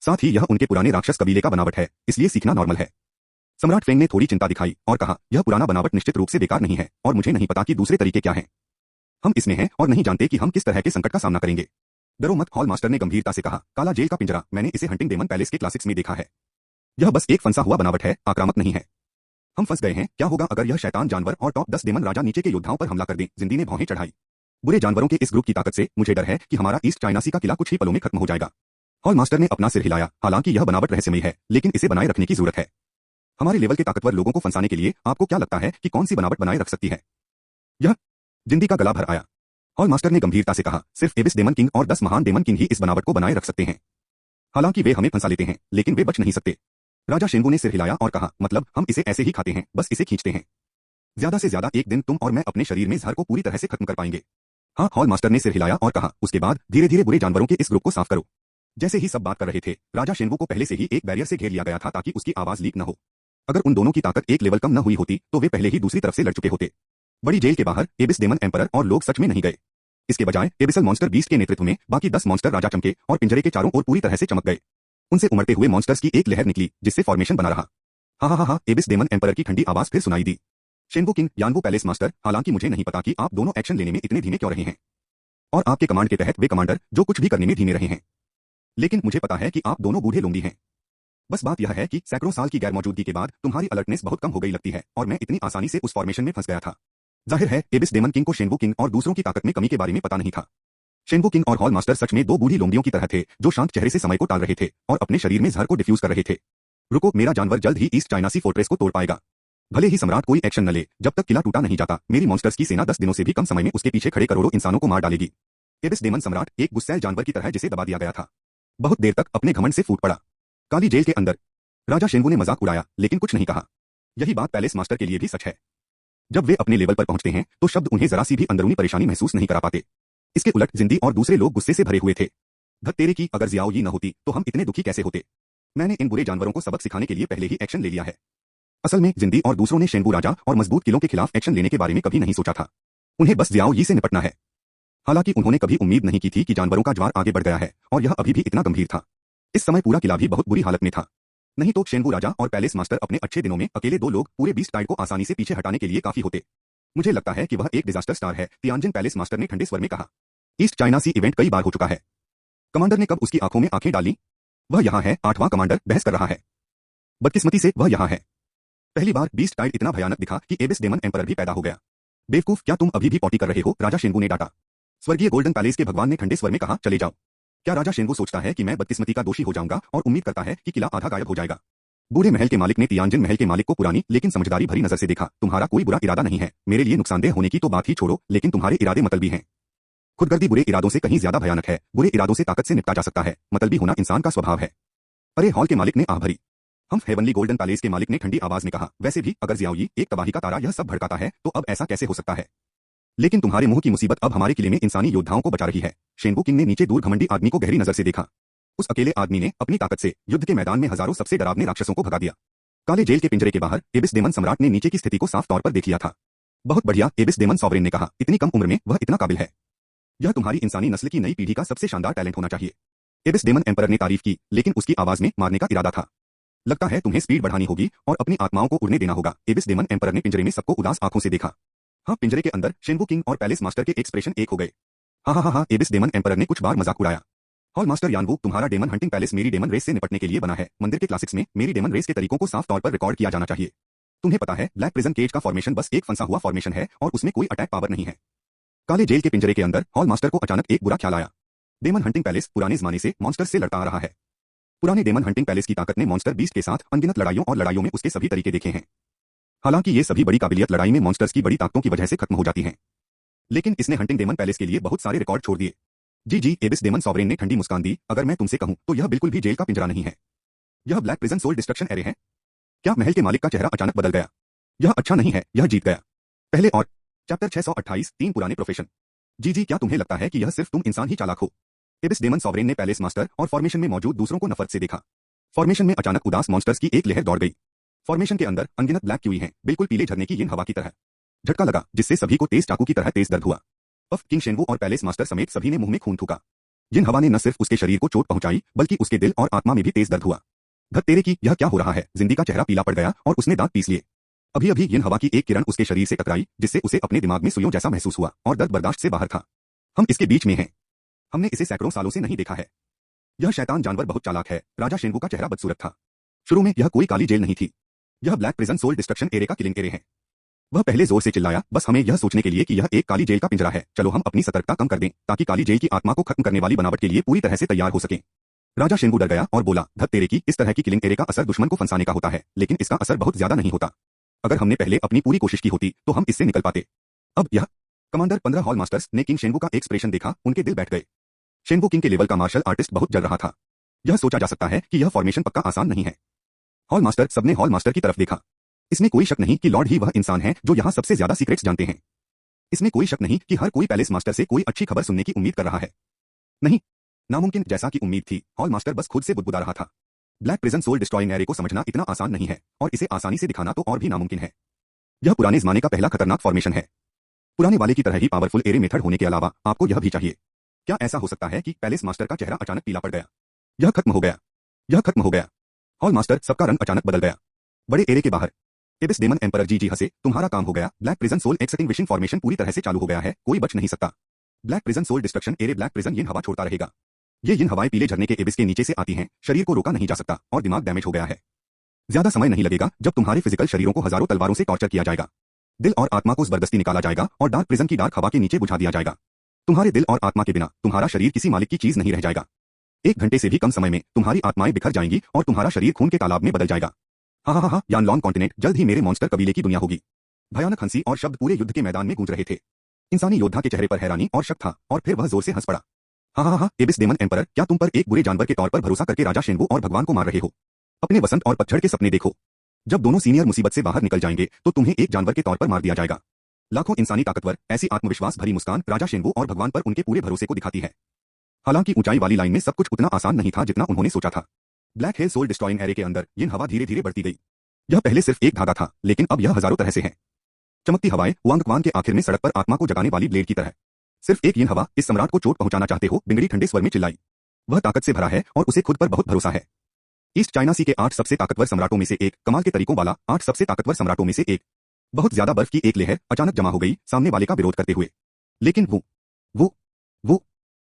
साथ ही यह उनके पुराने राक्षस कबीले का बनावट है, इसलिए सीखना नॉर्मल है। सम्राट फेंग ने थोड़ी चिंता दिखाई और कहा, यह पुराना बनावट निश्चित रूप से बेकार नहीं है, और मुझे नहीं पता कि दूसरे तरीके क्या हैं। हम इसमें हैं और नहीं जानते कि हम किस तरह के संकट का सामना करेंगे। डरो मत, हॉल मास्टर ने गंभीरता से कहा। काला जेल का पिंजरा, मैंने इसे हंटिंग डेमन पैलेस के क्लासिक्स में देखा है। यह बस एक फंसा हुआ बनावट है, आक्रामक नहीं है। हम फंस गए हैं। क्या होगा अगर यह शैतान जानवर और टॉप 10 डेमन राजा नीचे के योद्धाओं पर हमला कर दें? जिंदी ने भौहें चढ़ाई। बुरे जानवरों के इस ग्रुप की ताकत से मुझे डर है कि हमारा ईस्ट चाइना सी का किला कुछ ही पलों में खत्म हो जाएगा। हॉल मास्टर ने अपना सिर हिलाया। हालांकि यह बनावट रहस्यमयी है, लेकिन इसे बनाए रखने की जरूरत है। हमारे लेवल के ताकतवर लोगों को फंसाने के लिए आपको क्या लगता है कि कौन सी बनावट बनाए रख सकती है? यह जिंदी का गला भर आया। हॉल मास्टर ने गंभीरता से कहा, सिर्फ एबिस डेमन किंग और 10 महान डेमन किंग ही इस बनावट को बनाए रख सकते हैं। हालांकि वे हमें फंसा लेते हैं, लेकिन वे बच नहीं सकते। राजा शेनवू ने सिर हिलाया और कहा, मतलब हम इसे ऐसे ही खाते हैं, बस इसे खींचते हैं। ज्यादा से ज्यादा एक दिन तुम और मैं अपने शरीर में जहर को पूरी तरह से खत्म कर पाएंगे। हाँ, हॉल मास्टर ने सिर हिलाया और कहा, उसके बाद धीरे धीरे बुरे जानवरों के इस ग्रुप को साफ करो। जैसे ही सब बात कर रहे थे, राजा शेनवू को पहले से ही एक बैरियर से घेर लिया गया था ताकि उसकी आवाज लीक न हो। अगर उन दोनों की ताकत एक लेवल कम न हुई होती तो वे पहले ही दूसरी तरफ से लड़ चुके होते। बड़ी जेल के बाहर एबिस डेमन एम्परर और लोग सच में नहीं गए। इसके बजाय एबिसल मॉन्स्टर बीस्ट के नेतृत्व में बाकी 10 मॉन्स्टर राजा चमके और पिंजरे के चारों ओर पूरी तरह से चमक गए। उनसे उमड़ते हुए मॉन्स्टर्स की एक लहर निकली, जिससे फॉर्मेशन बना रहा। हाँ हाँ हाँ, एबिस डेमन एम्परर की ठंडी आवाज फिर सुनाई दी। शेनवू किंग, यानवू पैलेस मास्टर, हालांकि मुझे नहीं पता कि आप दोनों एक्शन लेने में इतने धीमे क्यों रहे हैं, और आपके कमांड के तहत वे कमांडर जो कुछ भी करने में धीमे रहे हैं। लेकिन मुझे पता है कि आप दोनों बूढ़े लोंडी हैं। बस बात यह है कि सैकड़ों साल की गैर मौजूदगी के बाद तुम्हारी अलर्टनेस बहुत कम हो गई लगती है, और मैं इतनी आसानी से उस फॉर्मेशन में फंस गया था। जाहिर है एबिस डेमन किंग को शेनवू किंग और दूसरों की ताकत में कमी के बारे में पता नहीं था। शेनवू किंग और हॉल मास्टर सच में दो बूढ़ी लोमड़ियों की तरह थे, जो शांत चेहरे से समय को टाल रहे थे और अपने शरीर में जहर को डिफ्यूज कर रहे थे। रुको, मेरा जानवर जल्द ही ईस्ट चाइना सी फोर्ट्रेस को तोड़ पाएगा। भले ही सम्राट कोई एक्शन न ले, जब तक किला टूटा नहीं जाता, मेरी मॉन्स्टर्स की सेना 10 दिनों से भी कम समय में उसके पीछे खड़े करोड़ों इंसानों को मार डालेगी। एबिस डेमन सम्राट एक गुस्सैल जानवर की तरह जिसे दबा दिया गया था, बहुत देर तक अपने घमंड से फूट पड़ा। काली जेल के अंदर राजा शेनवू ने मजाक उड़ाया, लेकिन कुछ नहीं कहा। यही बात पैलेस मास्टर के लिए भी सच है। जब वे अपने लेवल पर पहुंचते हैं तो शब्द उन्हें जरा सी भी अंदरूनी परेशानी महसूस नहीं करा पाते। इसके उलट जिंदी और दूसरे लोग गुस्से से भरे हुए थे। धत तेरे की, अगर जियाओ यी न होती तो हम इतने दुखी कैसे होते। मैंने इन बुरे जानवरों को सबक सिखाने के लिए पहले ही एक्शन ले लिया है। असल में जिंदी और दूसरों ने शेंगू राजा और मजबूत किलों के खिलाफ एक्शन लेने के बारे में कभी नहीं सोचा था। उन्हें बस जियाओ यी से निपटना है। हालांकि उन्होंने कभी उम्मीद नहीं की थी कि जानवरों का ज्वार आगे बढ़ गया है और यह अभी भी इतना गंभीर था। इस समय पूरा किला भी बहुत बुरी हालत में था। नहीं तो शेंगू राजा और पैलेस मास्टर अपने अच्छे दिनों में अकेले 2 लोग पूरे बीस्ट टाइड को आसानी से पीछे हटाने के लिए काफी होते। मुझे लगता है कि वह एक डिजास्टर स्टार है, तियानजिन पैलेस मास्टर ने ठंडे स्वर में कहा। ईस्ट चाइना सी इवेंट कई बार हो चुका है। कमांडर ने कब उसकी आंखों में आंखें डाली। वह यहाँ है, 8वां कमांडर बहस कर रहा है। बदकिस्मती से वह यहाँ है। पहली बार बीस्ट टाइड इतना भयानक दिखा कि एबिस डेमन एम्परर भी पैदा हो गया। बेवकूफ, क्या तुम अभी भी पॉटी कर रहे हो, राजा शेंगू ने डांटा। स्वर्गीय गोल्डन पैलेस के भगवान ने ठंडे स्वर में कहा, चले जाओ। क्या राजा शेंगू सोचता है कि मैं बदकिस्मती का दोषी हो जाऊंगा और उम्मीद करता है कि किला आधा गायब हो जाएगा। बूढ़े महल के मालिक ने तियानजिन महल के मालिक को पुरानी लेकिन समझदारी भरी नजर से देखा। तुम्हारा कोई बुरा इरादा नहीं है, मेरे लिए नुकसानदेह होने की तो बात ही छोड़ो, लेकिन तुम्हारे इरादे मतलबी हैं। खुदगर्दी बुरे इरादों से कहीं ज्यादा भयानक है। बुरे इरादों से ताकत से निपटा जा सकता है, मतलबी होना इंसान का स्वभाव है। अरे, हॉल के मालिक ने आह भरी। हम हेवनली गोल्डन पैलेस के मालिक ने ठंडी आवाज में कहा, वैसे भी अगर जियाओ यी एक तबाही का तारा यह सब भड़काता है तो अब ऐसा कैसे हो सकता है। लेकिन तुम्हारे मुंह की मुसीबत अब हमारे किले में इंसानी योद्धाओं को बचा रही है। शेंगू किंग ने नीचे दूर घमंडी आदमी को गहरी नजर से देखा। उस अकेले आदमी ने अपनी ताकत से युद्ध के मैदान में हजारों सबसे डरावने राक्षसों को भगा दिया। काले जेल के पिंजरे के बाहर एबिस डेमन सम्राट ने नीचे की स्थिति को साफ तौर पर देख लिया था। बहुत बढ़िया, एबिस डेमन सॉवरेन ने कहा, इतनी कम उम्र में वह इतना काबिल है। यह तुम्हारी इंसानी नस्ल की नई पीढ़ी का सबसे शानदार टैलेंट होना चाहिए। एबिस डेमन एम्परर ने तारीफ की, लेकिन उसकी आवाज में मारने का इरादा था। लगता है तुम्हें स्पीड बढ़ानी होगी और अपनी आत्माओं को उड़ने देना होगा। एबिस डेमन एम्परर ने पिंजरे में सबको उदास आंखों से देखा। हाँ, पिंजरे के अंदर शेंगू किंग और पैलेस मास्टर के एक्सप्रेशन एक हो गए। हाँ, एबिस डेमन एम्परर ने कुछ बार मजाक उड़ाया। हॉल मास्टर यानवू, तुम्हारा डेमन हंटिंग पैलेस मेरी डेमन रेस से निपटने के लिए बना है। मंदिर के क्लासिक्स में मेरी डेमन रेस के तरीकों को साफ तौर पर रिकॉर्ड किया जाना चाहिए। तुम्हें पता है, ब्लैक प्रिजन केज का फॉर्मेशन बस एक फंसा हुआ फॉर्मेशन है और उसमें कोई अटैक पावर नहीं है। काले जेल के पिंजरे के अंदर हॉल मास्टर को अचानक एक बुरा ख्याल आया। डेमन हंटिंग पैलेस पुराने जमाने से मॉन्स्टर्स से लड़ता आ रहा है। पुराने डेमन हंटिंग पैलेस की ताकत ने मॉन्स्टर बीस्ट के साथ अनगिनत लड़ाइयों में उसके सभी तरीके देखे हैं। हालांकि ये सभी बड़ी काबिलियत लड़ाई में मॉन्स्टर्स की बड़ी ताकतों की वजह से खत्म हो जाती हैं। लेकिन इसने हंटिंग डेमन पैलेस के लिए बहुत सारे रिकॉर्ड छोड़ दिए। जी, एबिस डेमन सॉवरेन ने ठंडी मुस्कान दी, अगर मैं तुमसे कहूं तो यह बिल्कुल भी जेल का पिंजरा नहीं है। यह black prison soul destruction array है। क्या महल के मालिक का चेहरा अचानक बदल गया। यह अच्छा नहीं है, यह जीत गया। पहले और चैप्टर 628, 3 पुराने प्रोफेशन। जी, क्या तुम्हें लगता है कि यह सिर्फ तुम इंसान ही चालाक हो। एबिस डेमन सॉवरेन ने पैलेस मास्टर और फॉर्मेशन में मौजूद दूसरों को नफरत से देखा। फॉर्मेशन में अचानक उदास मॉन्स्टर्स की एक लहर दौड़ गई। फॉर्मेशन के अंदर अनगिनत ब्लैक क्यूई हैं, बिल्कुल पीले झरने की यिन हवा की तरह। झटका लगा जिससे सभी को तेज चाकू की तरह तेज दर्द हुआ। पफ, किंग शेंगू और पैलेस मास्टर समेत सभी ने मुंह में खून थूका। यिन हवा ने न सिर्फ उसके शरीर को चोट पहुंचाई बल्कि उसके दिल और आत्मा में भी तेज दर्द हुआ। धत तेरे की, यह क्या हो रहा है। जिंदी का चेहरा पीला पड़ गया और उसने दांत पीस लिए। अभी अभी यिन हवा की एक किरण उसके शरीर से टकराई जिससे उसे अपने दिमाग में सुइयों जैसा महसूस हुआ और दर्द बर्दाश्त से बाहर था। हम इसके बीच में हैं। हमने इसे सैकड़ों सालों से नहीं देखा है। यह शैतान जानवर बहुत चालाक है। राजा शेंगू का चेहरा बदसूरत था। शुरू में यह कोई काली जेल नहीं थी। यह black prison soul destruction array का किलिंग एरे है। वह पहले जोर से चिल्लाया, बस हमें यह सोचने के लिए कि यह एक काली जेल का पिंजरा है। चलो हम अपनी सतर्कता कम कर दें ताकि काली जेल की आत्मा को खत्म करने वाली बनावट के लिए पूरी तरह से तैयार हो सके। राजा शेंगू डर गया और बोला, धत तेरे की, इस तरह की किलिंग एरे का असर दुश्मन को फंसाने का होता है, लेकिन इसका असर बहुत ज्यादा नहीं होता। अगर हमने पहले अपनी पूरी कोशिश की होती तो हम इससे निकल पाते। अब यह कमांडर 15 हॉल मास्टर्स ने किंग शेंगू का एक्सप्रेशन देखा, उनके दिल बैठ गए। शेंगू किंग के लेवल का मार्शल आर्टिस्ट बहुत जल रहा था। यह सोचा जा सकता है कि यह फॉर्मेशन पक्का आसान नहीं है। हॉल मास्टर, सबने हॉल मास्टर की तरफ देखा। इसमें कोई शक नहीं कि लॉर्ड ही वह इंसान है जो यहाँ सबसे ज्यादा सीक्रेट्स जानते हैं। इसमें कोई शक नहीं कि हर कोई पैलेस मास्टर से कोई अच्छी खबर सुनने की उम्मीद कर रहा है। नहीं, नामुमकिन जैसा कि उम्मीद थी, हॉल मास्टर बस खुद से बुदबुदा रहा था। Black prison soul destroying array को समझना इतना आसान नहीं है और इसे आसानी से दिखाना तो और भी नामुमकिन है। यह पुराने जमाने का पहला खतरनाक फॉर्मेशन है। पुराने वाले की तरह ही पावरफुल एरे मेथड होने के अलावा आपको यह भी चाहिए। क्या ऐसा हो सकता है कि पैलेस मास्टर का चेहरा अचानक पीला पड़ गया। यह खत्म हो गया। यह खत्म हो गया। हॉल मास्टर, सबका रंग अचानक बदल गया। बड़े एरे के बाहर एबिस डेमन एम्परर जी हंसे, तुम्हारा काम हो गया। Black prison soul extinguishing formation पूरी तरह से चालू हो गया है, कोई बच नहीं सकता। Black prison soul destruction array black prison yin हवा छोड़ता रहेगा। ये यिन हवाएं पीले झरने के एबिस के नीचे से आती हैं, शरीर को रोका नहीं जा सकता और दिमाग डैमेज हो गया है। ज्यादा समय नहीं लगेगा जब तुम्हारे फिजिकल शरीरों को हजारों तलवारों से टॉर्चर किया जाएगा। दिल और आत्मा को जबरदस्ती निकाला जाएगा और डार्क प्रिजन की डार्क हवा के नीचे बुझा दिया जाएगा। तुम्हारे दिल और आत्मा के बिना तुम्हारा शरीर किसी मालिक की चीज नहीं रह जाएगा। 1 घंटे से भी कम समय में तुम्हारी आत्माएं बिखर जाएंगी और तुम्हारा शरीर खून के तालाब में बदल जाएगा। हाँ, यानलॉन कॉन्टिनेंट जल्द ही मेरे मॉन्स्टर कबीले की दुनिया होगी। भयानक हंसी और शब्द पूरे युद्ध के मैदान में गूंज रहे थे। इंसानी योद्धा के चेहरे पर हैरानी और शक था और फिर वह जोर से हंस पड़ा। हाँ, एबिस डेमन एम्परर, क्या तुम पर एक बुरे जानवर के तौर पर भरोसा करके राजा शेंगू और भगवान को मार रहे हो। अपने वसंत और पतझड़ के सपने देखो। जब दोनों सीनियर मुसीबत से बाहर निकल जाएंगे तो तुम्हें एक जानवर के तौर पर मार दिया जाएगा। लाखों इंसानी ताकतवर ऐसी आत्मविश्वास भरी मुस्कान राजा शेंगो और भगवान पर उनके पूरे भरोसे को दिखाती है। हालांकि ऊंचाई वाली लाइन में सब कुछ उतना आसान नहीं था जितना उन्होंने सोचा था। Black hell soul destroying array के अंदर यिन हवा धीरे धीरे बढ़ती गई। यह पहले सिर्फ एक धागा था, लेकिन अब यह हजारों तरह से है। चमकती हवाएं वांगक्वान के आखिर में सड़क पर आत्मा को जगाने वाली ब्लेड की तरह। सिर्फ एक यिन हवा इस सम्राट को चोट पहुंचाना चाहते हो, बिंगड़ी ठंडे स्वर में चिल्लाई। वह ताकत से भरा है और उसे खुद पर बहुत भरोसा है। ईस्ट चाइना सी के 8 सबसे ताकतवर सम्राटों में से एक, कमाल के तरीकों वाला 8 सबसे ताकतवर सम्राटों में से एक। बहुत ज्यादा बर्फ की एक लेहर अचानक जमा हो गई सामने वाले का विरोध करते हुए। लेकिन वो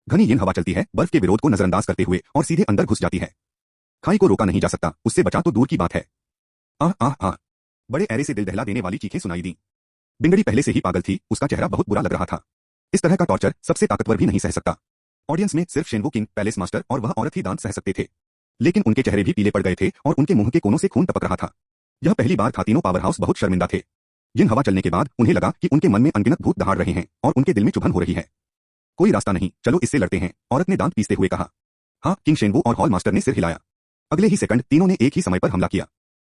घनी यिन हवा चलती है बर्फ के विरोध को नजरअंदाज करते हुए और सीधे अंदर घुस जाती है। खाई को रोका नहीं जा सकता, उससे बचा तो दूर की बात है। आह आह आह, बड़े एरे से दिल दहला देने वाली चीखें सुनाई दी। बिंगड़ी पहले से ही पागल थी, उसका चेहरा बहुत बुरा लग रहा था। इस तरह का टॉर्चर सबसे ताकतवर भी नहीं सह सकता। ऑडियंस में सिर्फ शेनवो किंग, पैलेस मास्टर और वह औरत ही दांत सह सकते थे। लेकिन उनके चेहरे भी पीले पड़ गए थे और उनके मुंह के कोनों से खून टपक रहा था। यह पहली बार था तीनों पावर हाउस बहुत शर्मिंदा थे। यिन हवा चलने के बाद उन्हें लगा कि उनके मन में अनगिनत भूत दहाड़ रहे हैं और उनके दिल में चुभन हो रही है। कोई रास्ता नहीं, चलो इससे लड़ते हैं, औरत ने दांत पीसते हुए कहा। हाँ, किंग शेनवो और हॉल मास्टर ने सिर हिलाया। अगले ही सेकंड तीनों ने एक ही समय पर हमला किया।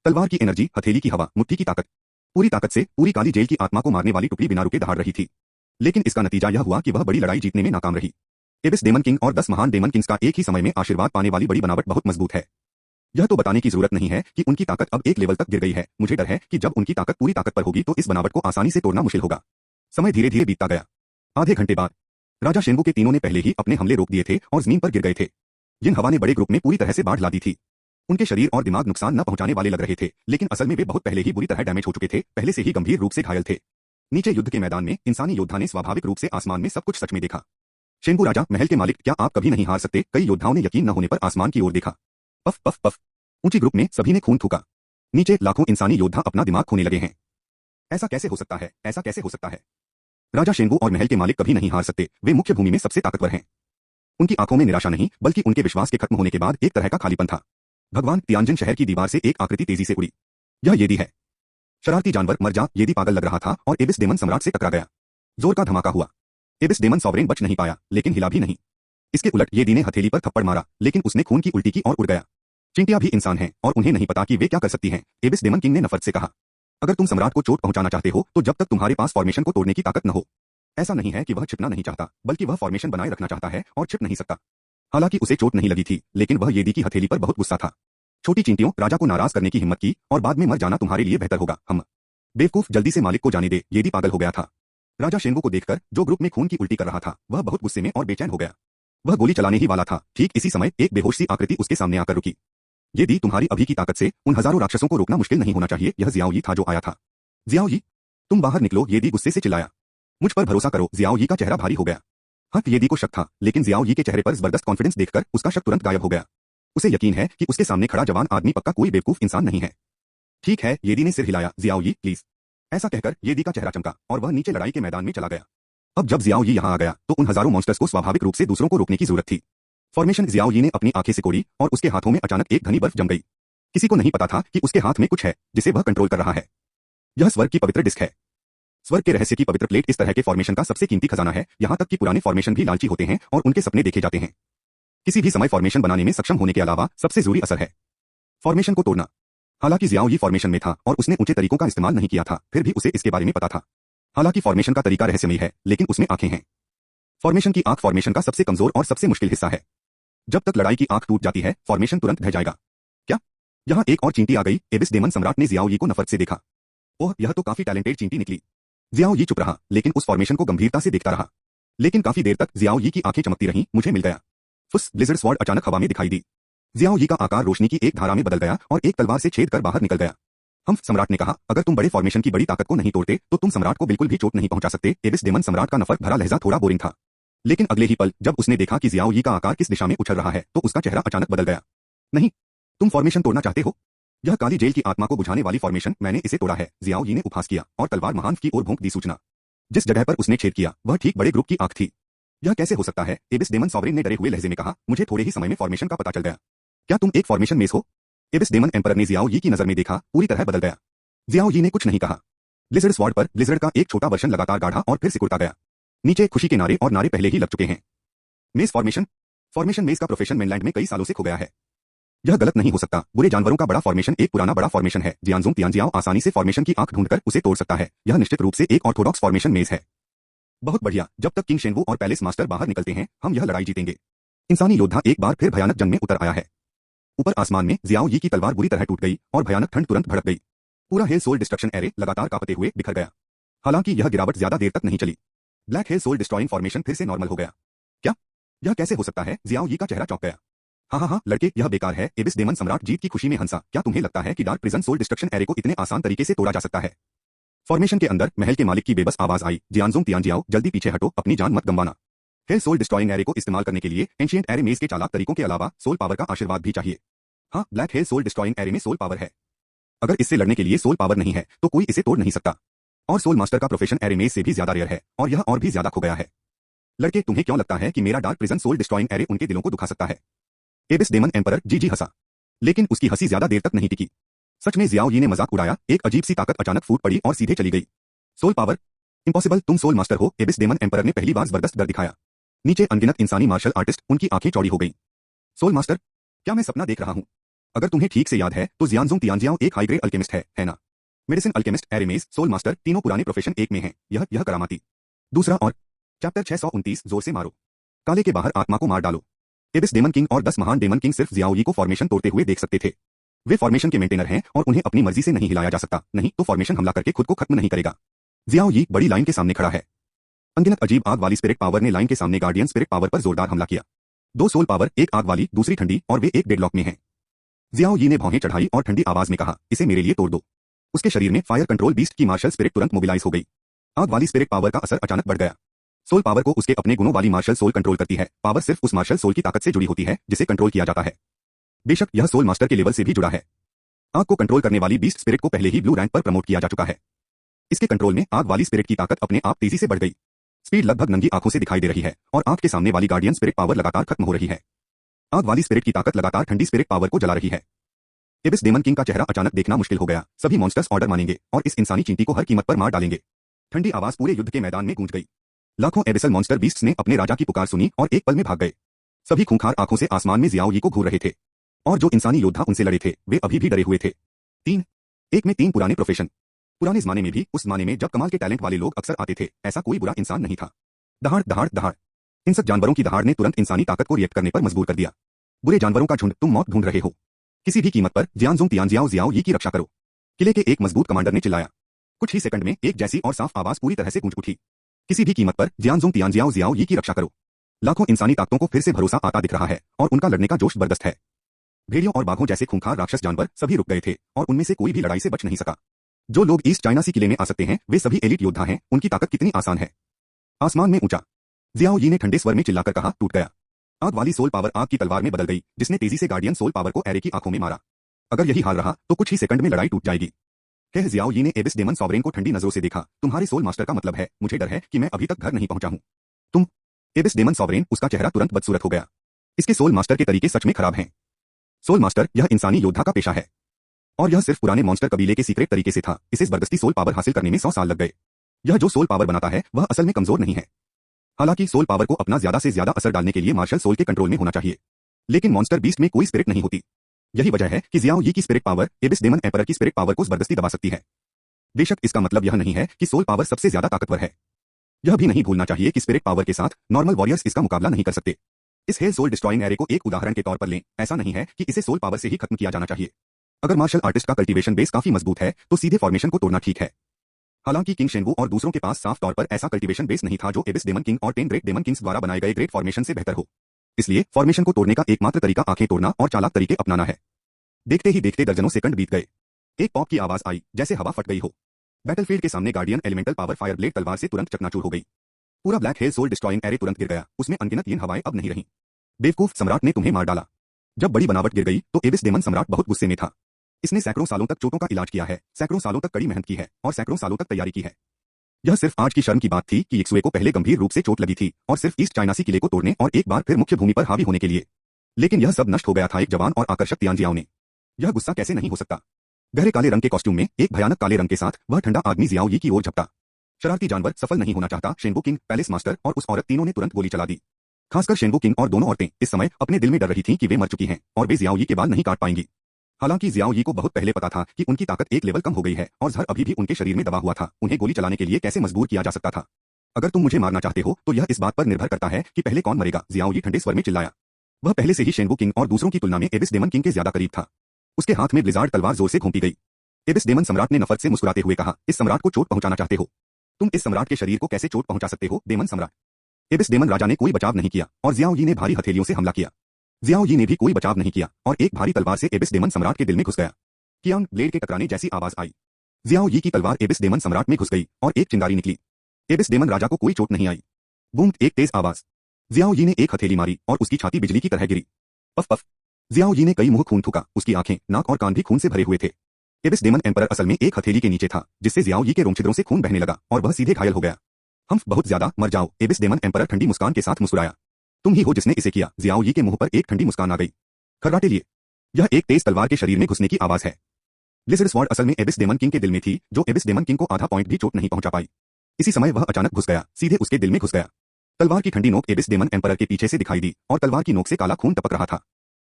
तलवार की एनर्जी, हथेली की हवा, मुट्ठी की ताकत, पूरी ताकत से पूरी काली जेल की आत्मा को मारने वाली टुकड़ी बिना रुके दहाड़ रही थी। लेकिन इसका नतीजा यह हुआ कि वह बड़ी लड़ाई जीतने में नाकाम रही। एबिस डेमन किंग और 10 महान डेमन किंग्स का एक ही समय में आशीर्वाद पाने वाली बड़ी बनावट बहुत मजबूत है। यह तो बताने की जरूरत नहीं है कि उनकी ताकत अब एक लेवल तक गिर गई है। मुझे डर है कि जब उनकी ताकत पूरी ताकत पर होगी तो इस बनावट को आसानी से तोड़ना मुश्किल होगा। समय धीरे धीरे बीतता गया। आधे घंटे बाद राजा शेंगो के तीनों ने पहले ही अपने हमले रोक दिए थे और जमीन पर गिर गए थे। यिन हवा ने बड़े ग्रुप में पूरी तरह से बाढ़ ला दी थी। उनके शरीर और दिमाग नुकसान न पहुंचाने वाले लग रहे थे, लेकिन असल में वे बहुत पहले ही बुरी तरह डैमेज हो चुके थे, पहले से ही गंभीर रूप से घायल थे। नीचे युद्ध के मैदान में इंसानी योद्धा ने स्वाभाविक रूप से आसमान में सब कुछ सच में देखा। शेंगो राजा, महल के मालिक, क्या आप कभी नहीं हार सकते? कई योद्धाओं ने यकीन न होने पर आसमान की ओर देखा। पफ पफ पफ, ऊंची ग्रुप में सभी ने खून थूका। नीचे लाखों इंसानी योद्धा अपना दिमाग खोने लगे हैं। ऐसा कैसे हो सकता है? ऐसा कैसे हो सकता है? राजा शेंगो और महल के मालिक कभी नहीं हार सकते। वे मुख्य भूमि में सबसे ताकतवर हैं। उनकी आंखों में निराशा नहीं, बल्कि उनके विश्वास के खत्म होने के बाद एक तरह का खालीपन था। भगवान, तियानजिन शहर की दीवार से एक आकृति तेजी से उड़ी। यह येदी है। शरारती जानवर, मर जा। येदी पागल लग रहा था और एबिस डेमन सम्राट से टकरा गया। जोर का धमाका हुआ। एबिस डेमन सॉवरेन बच नहीं पाया, लेकिन हिला भी नहीं। इसके उलट येदी ने हथेली पर थप्पड़ मारा, लेकिन उसने खून की उल्टी की और उड़ गया। चिंटियां भी इंसान हैं और उन्हें नहीं पता कि वे क्या कर सकती हैं। एबिस डेमन किंग ने नफरत से कहा, अगर तुम सम्राट को चोट पहुंचाना चाहते हो तो जब तक तुम्हारे पास फॉर्मेशन को तोड़ने की ताकत न हो। ऐसा नहीं है कि वह छिपना नहीं चाहता, बल्कि वह फॉर्मेशन बनाए रखना चाहता है और छिप नहीं सकता। हालांकि उसे चोट नहीं लगी थी, लेकिन वह येदी की हथेली पर बहुत गुस्सा था। छोटी चींटियों, राजा को नाराज करने की हिम्मत की और बाद में मर जाना तुम्हारे लिए बेहतर होगा। हम बेवकूफ, जल्दी से मालिक को जाने दे। येदी पागल हो गया था। राजा शेंगो को देखकर, जो ग्रुप में खून की उल्टी कर रहा था, वह बहुत गुस्से में और बेचैन हो गया। वह गोली चलाने ही वाला था। ठीक इसी समय एक बेहोश सी आकृति उसके सामने आकर रुकी। येदी, तुम्हारी अभी की ताकत से उन हजारों राक्षसों को रोकना मुश्किल नहीं होना चाहिए। यह जियाओ यी था जो आया था। जियाओ यी, तुम बाहर निकलो। येदी गुस्से से चिल्लाया। मुझ पर भरोसा करो। जियाओ यी का चेहरा भारी हो गया। हाँ, येदी को शक था, लेकिन जियाओ यी के चेहरे पर जबरदस्त कॉन्फिडेंस देखकर उसका शक तुरंत गायब हो गया। उसे यकीन है कि उसके सामने खड़ा जवान आदमी पक्का कोई बेवकूफ इंसान नहीं है। ठीक है, येदी ने सिर हिलाया। जियाओ यी, प्लीज। ऐसा कहकर येदी का चेहरा चमका और वह नीचे लड़ाई के मैदान में चला गया। अब जब जियाओ यी यहाँ आ गया तो उन हजारों मॉन्स्टर्स को स्वाभाविक रूप से दूसरों को रोकने की जरूरत थी। फॉर्मेशन, जियाओ यी ने अपनी आंखें सिकोड़ी और उसके हाथों में अचानक एक घनी बर्फ जम गई। किसी को नहीं पता था कि उसके हाथ में कुछ है जिसे वह कंट्रोल कर रहा है। यह स्वर्ग की पवित्र डिस्क है। स्वर्ग के रहस्य की पवित्र प्लेट इस तरह के फॉर्मेशन का सबसे कीमती खजाना है। यहाँ तक कि पुराने फॉर्मेशन भी लालची होते हैं और उनके सपने देखे जाते हैं। किसी भी समय फॉर्मेशन बनाने में सक्षम होने के अलावा सबसे जरूरी असर है फॉर्मेशन को तोड़ना। हालांकि जियाओ यी फॉर्मेशन में था और उसने ऊंचे तरीकों का इस्तेमाल नहीं किया था, फिर भी उसे इसके बारे में पता था। हालांकि फॉर्मेशन का तरीका रहस्यमयी है, लेकिन उसमें आंखें हैं। फॉर्मेशन की आंख फॉर्मेशन का सबसे कमजोर और सबसे मुश्किल हिस्सा है। जब तक लड़ाई की आंख टूट जाती है, फॉर्मेशन तुरंत ढह जाएगा। क्या? यहाँ एक और चींटी आ गई। एबिस डेमन सम्राट ने जियाओ यी को नफरत से देखा। ओह, यह तो काफी टैलेंटेड चींटी निकली। जियाओ यी चुप रहा, लेकिन उस फॉर्मेशन को गंभीरता से देखता रहा। लेकिन काफी देर तक जियाओ यी की आंखें चमकती रहीं। मुझे मिल गया। फुस, ब्लिजर्ड स्वॉर्ड अचानक हवा में दिखाई दी। जियाओ यी का आकार रोशनी की एक धारा में बदल गया और एक तलवार से छेद कर बाहर निकल गया। हम सम्राट ने कहा, अगर तुम बड़े फॉर्मेशन की बड़ी ताकत को नहीं तोड़ते तो तुम सम्राट को बिल्कुल भी चोट नहीं पहुंचा सकते। एबिस डेमन सम्राट का नफरत भरा लहजा थोड़ा बोरिंग था, लेकिन अगले ही पल जब उसने देखा कि जियाओ यी का आकार किस दिशा में उछल रहा है तो उसका चेहरा अचानक बदल गया। नहीं, तुम फॉर्मेशन तोड़ना चाहते हो? यह काली जेल की आत्मा को बुझाने वाली फॉर्मेशन, मैंने इसे तोड़ा है। जियाओ यी ने उपहास किया और तलवार महान की ओर भोंक दी। सूचना, जिस जगह पर उसने छेद किया वह ठीक बड़े ग्रुप की आंख थी। यह कैसे हो सकता है? एबिस डेमन सॉवरेन ने डरे हुए लहजे में कहा। मुझे थोड़े ही समय में फॉर्मेशन का पता चल गया। क्या तुम एक फॉर्मेशन मेस हो? एबिस डेमन एम्परर ने जियाओ यी की नजर में देखा, पूरी तरह बदल गया। जियाओ यी ने कुछ नहीं कहा। ब्लिजर्ड स्वॉर्ड पर ब्लिजर्ड का एक छोटा वर्जन लगातार गाढ़ा और फिर सिकुड़ता गया। नीचे खुशी के नारे और नारे पहले ही लग चुके हैं। Mess formation. फॉर्मेशन मेस का प्रोफेशन मेनलैंड में कई सालों से खो गया है। यह गलत नहीं हो सकता। बुरे जानवरों का बड़ा फॉर्मेशन एक पुराना बड़ा फॉर्मेशन है। जियांजोंग तियांजियाओ आसानी से फॉर्मेशन की आंख ढूंढकर उसे तोड़ सकता है। यह निश्चित रूप से एक ऑर्थोडॉक्स फॉर्मेशन मेज है। बहुत बढ़िया। जब तक किंग शेनवू और पैलेस मास्टर बाहर निकलते हैं, हम यह लड़ाई जीतेंगे। इंसानी योद्धा एक बार फिर भयानक जंग में उतर आया है। ऊपर आसमान में जियाओ यी की तलवार बुरी तरह टूट गई और भयानक ठंड तुरंत भड़क गई। पूरा हेल सोल डिस्ट्रक्शन एरे लगातार कांपते हुए बिखर गया। हालांकि यह गिरावट ज्यादा देर तक नहीं चली। Black hell soul destroying formation फिर से नॉर्मल हो गया। क्या? यह कैसे हो सकता है? जियाओ यी का चेहरा चौंक गया। हाँ, लड़के, यह बेकार है। एबिस डेमन सम्राट जीत की खुशी में हंसा। क्या तुम्हें लगता है कि dark prison soul destruction array को इतने आसान तरीके से तोड़ा जा सकता है? फॉर्मेशन के अंदर महल के मालिक की बेबस आवाज आई, जियांजोंग तियांजियाओ, जल्दी पीछे हटो, अपनी जान मत गंवाना। हेल सोल डिस्ट्रॉइंग एरे को इस्तेमाल करने के लिए एंशिएंट एरे मेज के चालाक तरीकों के अलावा सोल पावर का आशीर्वाद भी चाहिए। हाँ, black hell soul destroying array में सोल पावर है। अगर इससे लड़ने के लिए सोल पावर नहीं है तो कोई इसे तोड़ नहीं सकता। और सोल मास्टर का प्रोफेशन एरे मेज से भी ज्यादा रेयर है और यह और भी ज्यादा खो गया है। लड़के, तुम्हें क्यों लगता है कि मेरा dark prison soul destroying array उनके दिलों को दुखा सकता है? एबिस डेमन एम्परर जी हंसा, लेकिन उसकी हंसी ज्यादा देर तक नहीं टिकी। सच में जियाओ यी ने मजाक उड़ाया। एक अजीब सी ताकत अचानक फूट पड़ी और सीधे चली गई। Soul power? इम्पॉसिबल, तुम सोल मास्टर हो। एबिस डेमन एम्परर ने पहली बार जबरदस्त डर दिखाया। नीचे अनगिनत इंसानी मार्शल आर्टिस्ट, उनकी आंखें चौड़ी हो गई। Soul master? क्या मैं सपना देख रहा हूं? अगर तुम्हें ठीक से याद है तो जियांजोंग तियांजियाओ एक हाई ग्रेड अल्केमिस्ट है ना? मेडिसिन अल्केमिस्ट, एरेमेज, सोल मास्टर, तीनों पुराने प्रोफेशन एक में हैं। यह करामाती। दूसरा और चैप्टर 629 जोर से मारो। काले के बाहर आत्मा को मार डालो। एबिस डेमन किंग और 10 महान डेमन किंग सिर्फ जियाओ यी को फॉर्मेशन तोड़ते हुए देख सकते थे। वे फॉर्मेशन के मेंटेनर हैं और उन्हें अपनी मर्जी से नहीं हिलाया जा सकता, नहीं तो फॉर्मेशन हमला करके खुद को खत्म नहीं करेगा। जियाओ यी बड़ी लाइन के सामने खड़ा है। अनगिनत अजीब आग वाली स्पिरिट पावर ने लाइन के सामने गार्डियन स्पिरिट पावर पर जोरदार हमला किया। 2 सोल पावर, एक आग वाली, दूसरी ठंडी, और वे एक डेडलॉक में हैं। जियाओ यी ने भौहें चढ़ाई और ठंडी आवाज में कहा, इसे मेरे लिए तोड़ दो। उसके शरीर में फायर कंट्रोल बीस्ट की मार्शल स्पिरिट तुरंत मोबिलाइज हो गई। आग वाली स्पिरिट पावर का असर अचानक बढ़ गया। सोल पावर को उसके अपने गुणों वाली मार्शल सोल कंट्रोल करती है। पावर सिर्फ उस मार्शल सोल की ताकत से जुड़ी होती है जिसे कंट्रोल किया जाता है। बेशक यह सोल मास्टर के लेवल से भी जुड़ा है। आग को कंट्रोल करने वाली बीस्ट स्पिरिट को पहले ही ब्लू रैंक पर प्रमोट किया जा चुका है। इसके कंट्रोल में आग वाली स्पिरिट की ताकत अपने आप तेजी से बढ़ गई। स्पीड लगभग नंगी आंखों से दिखाई दे रही है और आंख के सामने वाली गार्डियन स्पिरिट पावर लगातार खत्म हो रही है। आग वाली स्पिरिट की ताकत लगातार ठंडी स्पिरिट पावर को जला रही है। एबिस डेमन किंग का चेहरा अचानक देखना मुश्किल हो गया। सभी मॉन्स्टर्स ऑर्डर मानेंगे और इस इंसानी चींटी को हर कीमत पर मार डालेंगे। ठंडी आवाज पूरे युद्ध के मैदान में गूंज गई। लाखों एबिसल मॉन्स्टर बीस्ट्स ने अपने राजा की पुकार सुनी और एक पल में भाग गए। सभी खूंखार आंखों से आसमान में जियाओ यी को घूर रहे थे और जो इंसानी योद्धा उनसे लड़े थे वे अभी भी डरे हुए थे। 3 पुराने प्रोफेशन। पुराने जमाने में भी, उस जमाने में जब कमाल के टैलेंट वाले लोग अक्सर आते थे, ऐसा कोई बुरा इंसान नहीं था। दहाड़ दहाड़ दहाड़। हिंसक जानवरों की दहाड़ ने तुरंत इंसानी ताकत को रिएक्ट करने पर मजबूर कर दिया। बुरे जानवरों का झुंड, तुम मौत ढूंढ रहे हो। किसी भी कीमत पर जियांजोंग तियांजियाओ जियाओ यी की रक्षा करो। किले के एक मजबूत कमांडर ने चिल्लाया। कुछ ही सेकंड में एक जैसी और साफ आवाज पूरी तरह से गूंज उठी। किसी भी कीमत पर जियांजोंग तियांजियाओ जियाओ यी की रक्षा करो। लाखों इंसानी ताकतों को फिर से भरोसा आता दिख रहा है और उनका लड़ने का जोश जबरदस्त है। भेड़ियों और बाघों जैसे खूंखार राक्षस जानवर सभी रुक गए थे और उनमें से कोई भी लड़ाई से बच नहीं सका। जो लोग ईस्ट चाइना सी किले में आ सकते हैं वे सभी एलिट योद्धा हैं। उनकी ताकत कितनी आसान है। आसमान में ऊंचा। जियाओ यी ने ठंडे स्वर में चिल्लाकर कहा, टूट गया। आग वाली सोल पावर आग की तलवार में बदल गई जिसने तेजी से गार्डियन सोल पावर को एरे की आंखों में मारा। अगर यही हाल रहा तो कुछ ही सेकंड में लड़ाई टूट जाएगी। कह जियाओ यी ने एबिस डेमन सॉवरेन को ठंडी नजरों से देखा। तुम्हारे सोल मास्टर का मतलब है, मुझे डर है कि मैं अभी तक घर नहीं पहुंचा हूं। तुम? एबिस डेमन सॉवरेन, उसका चेहरा तुरंत बदसूरत हो गया। इसके सोल मास्टर के तरीके सच में खराब हैं। सोल मास्टर, यह इंसानी योद्धा का पेशा है और यह सिर्फ पुराने मॉन्स्टर कबीले के सीक्रेट तरीके से था। इसे जबरदस्ती सोल पावर हासिल करने में 100 साल लग गए। यह जो सोल पावर बनाता है वह असल में कमजोर नहीं है। हालांकि सोल पावर को अपना ज्यादा से ज्यादा असर डालने के लिए मार्शल सोल के कंट्रोल में होना चाहिए, लेकिन मॉन्स्टर बीस्ट में कोई स्पिरिट नहीं होती। यही वजह है कि जियाओ यी की spirit power abyss demon emperor की स्पिरिट पावर को जबरदस्ती दबा सकती है। बेशक इसका मतलब यह नहीं है कि सोल पावर सबसे ज्यादा ताकतवर है। यह भी नहीं भूलना चाहिए कि स्पिरिट पावर के साथ नॉर्मल वॉरियर्स इसका मुकाबला नहीं कर सकते। इस हेल सोल डिस्ट्रॉइंग एरे को एक उदाहरण के तौर पर लें। ऐसा नहीं है कि इसे सोल पावर से ही खत्म किया जाना चाहिए। अगर मार्शल आर्टिस्ट का कल्टीवेशन बेस काफी मजबूत है तो सीधे फॉर्मेशन को तोड़ना ठीक है। हालांकि किंग शेनवू और दूसरों के पास साफ तौर पर ऐसा कल्टीवेशन बेस नहीं था जो एबिस डेमन किंग और 10 ग्रेट डेमन किंग्स द्वारा बनाए गए ग्रेट फॉर्मेशन से बेहतर हो। इसलिए फॉर्मेशन को तोड़ने का एकमात्र तरीका आंखें तोड़ना और चालाक तरीके अपनाना है। देखते ही देखते दर्जनों सेकंड बीत गए। एक पॉप की आवाज आई जैसे हवा फट गई हो। बैटलफील्ड के सामने guardian elemental power fire blade तलवार से तुरंत चकनाचूर हो गई। पूरा black hell soul destroying array तुरंत गिर गया। उसमें अनगिनत यीन हवाएं अब नहीं रहीं। बेवकूफ, सम्राट ने तुम्हें मार डाला। जब बड़ी बनावट गिर गई तो एबिस डेमन सम्राट बहुत गुस्से में था। इसने सैकड़ों सालों तक चोटों का इलाज किया है, सैकड़ों सालों तक कड़ी मेहनत की है और सैकड़ों सालों तक तैयारी की है। यह सिर्फ आज की शर्म की बात थी कि इक्सुए को पहले गंभीर रूप से चोट लगी थी और सिर्फ ईस्ट चाइना सी किले को तोड़ने और एक बार फिर मुख्य भूमि पर हावी होने के लिए। लेकिन यह सब नष्ट हो गया था एक जवान और आकर्षक तियांजियाओ ने। यह गुस्सा कैसे नहीं हो सकता। गहरे काले रंग के कॉस्ट्यूम में एक भयानक काले रंग के साथ वह ठंडा आदमी जियाओ यी की ओर झपटा। शरारती जानवर, सफल नहीं होना चाहता शेनवू किंग, पैलेस मास्टर और उस औरत, तीनों ने तुरंत गोली चला दी। खासकर शेनवू किंग और दोनों औरतें इस समय अपने दिल में डर रही थीं कि वे मर चुकी हैं और वे जियाओ यी के बाल नहीं काट पाएंगी। हालांकि जियाओ यी को बहुत पहले पता था कि उनकी ताकत एक लेवल कम हो गई है और जहर अभी भी उनके शरीर में दबा हुआ था। उन्हें गोली चलाने के लिए कैसे मजबूर किया जा सकता था? अगर तुम मुझे मारना चाहते हो तो यह इस बात पर निर्भर करता है कि पहले कौन मरेगा, जियाओ यी ठंडे स्वर में चिल्लाया। वह पहले से ही शेनवू किंग और दूसरों की तुलना में एबिस डेमन किंग के ज्यादा करीब था। उसके हाथ में ब्लिजार्ड तलवार जोर से घोंपी गई। एबिस डेमन सम्राट ने नफरत से मुस्कुराते हुए कहा, इस सम्राट को चोट पहुंचाना चाहते हो? तुम इस सम्राट के शरीर को कैसे चोट पहुंचा सकते हो, डेमन सम्राट? एबिस डेमन राजा ने कोई बचाव नहीं किया और जियाओ यी ने भारी हथेलियों से हमला किया। जियाओ यी ने भी कोई बचाव नहीं किया और एक भारी तलवार से एबिस डेमन सम्राट के दिल में घुस गया। कियांग ब्लेड के टकराने जैसी आवाज आई। जियाओ यी की तलवार एबिस डेमन सम्राट में घुस गई और एक चिंगारी निकली। एबिस डेमन राजा को कोई चोट नहीं आई। बूम, एक तेज आवाज। जियाओ यी ने एक हथेली मारी और उसकी छाती बिजली की तरह गिरी। Puff puff. जियाओ यी ने कई मुंह खून थूका, उसकी आंखें, नाक और कान भी खून से भरे हुए थे। एबिस डेमन एम्परर असल में एक हथेली के नीचे था, जिससे जियाओ यी के रोमछिद्रों से खून बहने लगा और वह सीधे घायल हो गया। हम बहुत ज्यादा, मर जाओ, एबिस डेमन एम्परर ठंडी मुस्कान के साथ मुस्कुराया। तुम ही हो जिसने इसे किया। जियाओ यी के मुंह पर एक ठंडी मुस्कान आ गई। खर्राटे लिए। यह एक तेज तलवार के शरीर में घुसने की आवाज है। ब्लिज़र्ड स्वॉर्ड असल में एबिस डेमन किंग के दिल में थी, जो एबिस डेमन किंग को आधा पॉइंट भी चोट नहीं पहुंचा पाई। इसी समय वह अचानक घुस गया, सीधे उसके दिल में घुस गया। तलवार की ठंडी नोक एबिस डेमन एम्परर के पीछे से दिखाई दी और तलवार की नोक से काला खून टपक रहा था।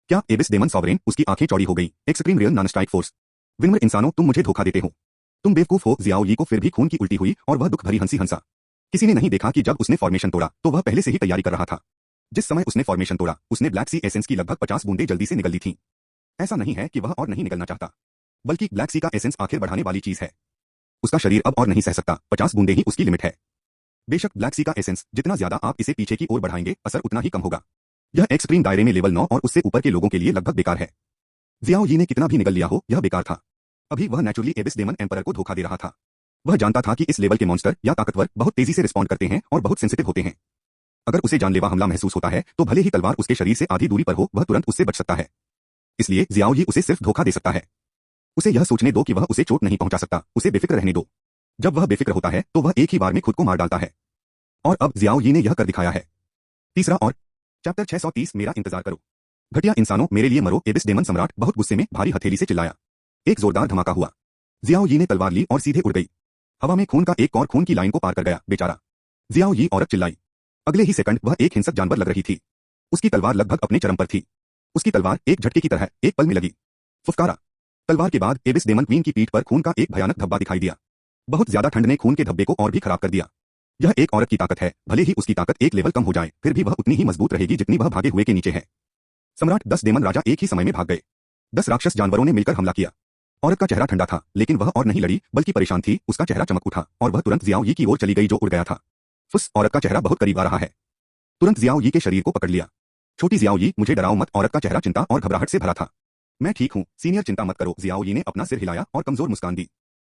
क्या एबिस डेमन सॉवरेन? उसकी आंखें चौड़ी हो गई। Extreme real non strike force. विनम्र इंसानों, तुम मुझे धोखा देते हो। तुम बेवकूफ हो। जियाओ यी को फिर भी खून की उल्टी हुई और वह दुख भरी हंसी हंसा। किसी ने नहीं देखा कि जब उसने फॉर्मेशन तोड़ा तो वह पहले से ही तैयारी कर रहा था। जिस समय उसने फॉर्मेशन तोड़ा, उसने ब्लैक सी एसेंस की लगभग 50 बूंदें जल्दी से निकल ली थीं। ऐसा नहीं है कि वह और नहीं निकलना चाहता, बल्कि ब्लैक सी का एसेंस आखिर बढ़ाने वाली चीज है। उसका शरीर अब और नहीं सह सकता, 50 बूंदें ही उसकी लिमिट है। बेशक ब्लैक सी का एसेंस जितना ज्यादा आप इसे पीछे की ओर बढ़ाएंगे, असर उतना ही कम होगा। यह एक्सट्रीम दायरे में लेवल 9 और उससे ऊपर के लोगों के लिए लगभग बेकार है। जियाओ यी ने कितना भी निगल लिया हो, यह बेकार था। अभी वह नेचुरली एबिस डेमन एम्परर को धोखा दे रहा था। वह जानता था कि इस लेवल के मॉन्स्टर या ताकतवर बहुत तेजी से रिस्पॉन्ड करते हैं और बहुत सेंसिटिव होते हैं। अगर उसे जानलेवा हमला महसूस होता है तो भले ही तलवार उसके शरीर से आधी दूरी पर हो, वह तुरंत उससे बच सकता है। इसलिए जियाओ यी उसे सिर्फ धोखा दे सकता है। उसे यह सोचने दो कि वह उसे चोट नहीं पहुंचा सकता, उसे बेफिक्र रहने दो। जब वह बेफिक्र होता है तो वह एक ही बार में खुद को मार डालता है। और अब जियाओ यी ने यह कर दिखाया है। तीसरा और चैप्टर 630 मेरा इंतजार करो। घटिया इंसानों, मेरे लिए मरो, एबिस डेमन सम्राट बहुत गुस्से में भारी हथेली से चिल्लाया। एक जोरदार धमाका हुआ। जियाओ यी ने तलवार ली और सीधे उड़ गई। हवा में खून का एक और खून की लाइन को पार कर गया, बेचारा। जियाओ यी औरत चिल्लाई। अगले ही सेकंड वह एक हिंसक जानवर लग रही थी। उसकी तलवार लगभग अपने चरम पर थी। उसकी तलवार एक झटके की तरह एक पल में लगी। फुफकारा। तलवार के बाद एबिस डेमन क्वीन की पीठ पर खून का एक भयानक धब्बा दिखाई दिया। बहुत ज्यादा ठंड ने खून के धब्बे को और भी खराब कर दिया। यह एक औरत की ताकत है, भले ही उसकी ताकत एक लेवल कम हो जाए, फिर भी वह उतनी ही मजबूत रहेगी जितनी वह भागे हुए के नीचे है। सम्राट 10 डेमन राजा एक ही समय में भाग गए। 10 राक्षस जानवरों ने मिलकर हमला किया। औरत का चेहरा ठंडा था, लेकिन वह और नहीं लड़ी बल्कि परेशान थी। उसका चेहरा चमक उठा और वह तुरंत जियाओ यी की ओर चली गई जो उड़ गया था। फुस, औरत का चेहरा बहुत करीब आ रहा है। तुरंत जियाओ यी के शरीर को पकड़ लिया। छोटी जियाओ यी, मुझे डराओ मत। औरत का चेहरा चिंता और घबराहट से भरा था। मैं ठीक हूँ सीनियर, चिंता मत करो। जियाओ यी ने अपना सिर हिलाया और कमजोर मुस्कान दी।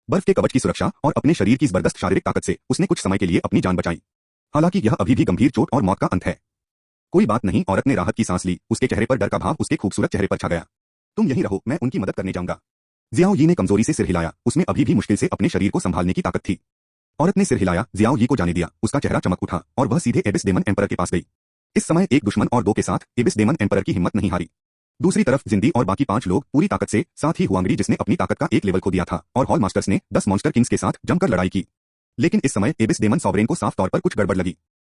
बर्फ के कवच की सुरक्षा और अपने शरीर की जबरदस्त शारीरिक ताकत से उसने कुछ समय के लिए अपनी जान बचाई। हालांकि यह अभी भी गंभीर चोट और मौत का अंत है। कोई बात नहीं, औरत ने राहत की सांस ली। उसके चेहरे पर डर का भाव उसके खूबसूरत चेहरे पर छा गया। तुम यहीं रहो, मैं उनकी मदद करने जाऊंगा। जियाओ यी ने कमजोरी से सिर हिलाया। उसमें अभी भी मुश्किल से अपने शरीर को संभालने की ताकत थी। औरत ने सिर हिलाया, जियाओ यी को जाने दिया। उसका चेहरा चमक उठा और वह सीधे एबिस डेमन एम्परर के पास गई। इस समय एक दुश्मन और दो के साथ एबिस डेमन एम्परर की हिम्मत नहीं हारी। दूसरी तरफ जिंदी और बाकी 5 लोग पूरी ताकत से, साथ ही हुआंगरी जिसने अपनी ताकत का एक लेवल खो दिया था, और हॉल मास्टर्स ने 10 मॉन्स्टर किंग्स के साथ जमकर लड़ाई की। लेकिन इस समय एबिस डेमन सॉवरेन को साफ तौर पर कुछ गड़बड़ लगी।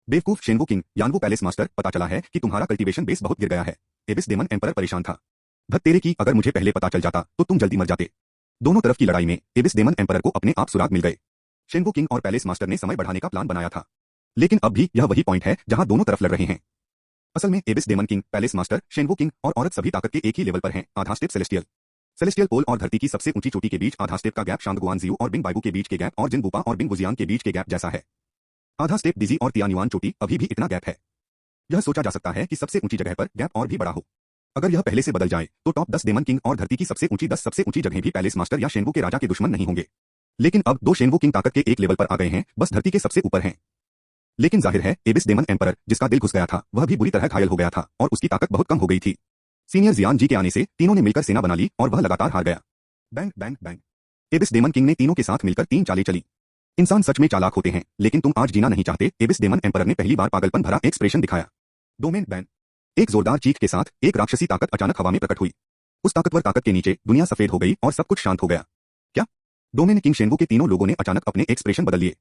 बेवकूफ शेनवू किंग, यानवू पैलेस मास्टर, पता चला है कि तुम्हारा कल्टीवेशन बेस बहुत गिर गया है। एबिस डेमन एम्परर परेशान था। भत तेरे की, अगर मुझे पहले पता चल जाता तो तुम जल्दी मर जाते। दोनों तरफ की लड़ाई में एबिस डेमन एम्परर को अपने आप सुराग मिल गए। शेनवू किंग और पैलेस मास्टर ने समय बढ़ाने का प्लान बनाया था, लेकिन अब भी यह वही पॉइंट है जहां दोनों तरफ लड़ रहे हैं। असल में abyss demon king, palace master, Shenwu king और औरत सभी ताकत के एक ही लेवल पर हैं। आधा स्टेप सेलेस्टियल। सेलेस्टियल पोल और धरती की सबसे ऊंची चोटी के बीच आधा स्टेप का गैप शांगगुआन जियू और बिंग बाइबू के बीच के गैप और जिन बूपा और बिंग वुजियांग के बीच के गैप जैसा है। आधा स्टेप डिजी और तियान्युआन चोटी, अभी भी इतना गैप है। यह सोचा जा सकता है कि सबसे ऊंची जगह पर गैप और भी बड़ा हो। अगर यह पहले से बदल जाए तो टॉप 10 डेमन किंग और धरती की सबसे ऊंची 10 सबसे ऊंची जगहें भी पैलेस मास्टर या शेनवू के राजा के दुश्मन नहीं होंगे। लेकिन अब 2 शेनवू किंग ताकत के एक लेवल पर आ गए हैं, बस धरती के सबसे ऊपर हैं। लेकिन जाहिर है एबिस डेमन एम्परर, जिसका दिल घुस गया था, वह भी बुरी तरह घायल हो गया था और उसकी ताकत बहुत कम हो गई थी। सीनियर जियान जी के आने से तीनों ने मिलकर सेना बना ली और वह लगातार हार गया। Bang bang bang. एबिस demon king ने तीनों के साथ मिलकर 3 चालें चली। इंसान सच में चालाक होते हैं, लेकिन तुम आज जीना नहीं चाहते। एबिस डेमन एम्परर ने पहली बार पागलपन भरा एक्सप्रेशन दिखाया। Domain ban. एक जोरदार चीख के साथ एक राक्षसी ताकत अचानक हवा में प्रकट हुई। उस ताकतवर ताकत के नीचे दुनिया सफेद हो गई और सब कुछ शांत हो गया। क्या? डोमेन किंग शेनवू के तीनों लोगों ने अचानक अपने एक्सप्रेशन बदल लिए।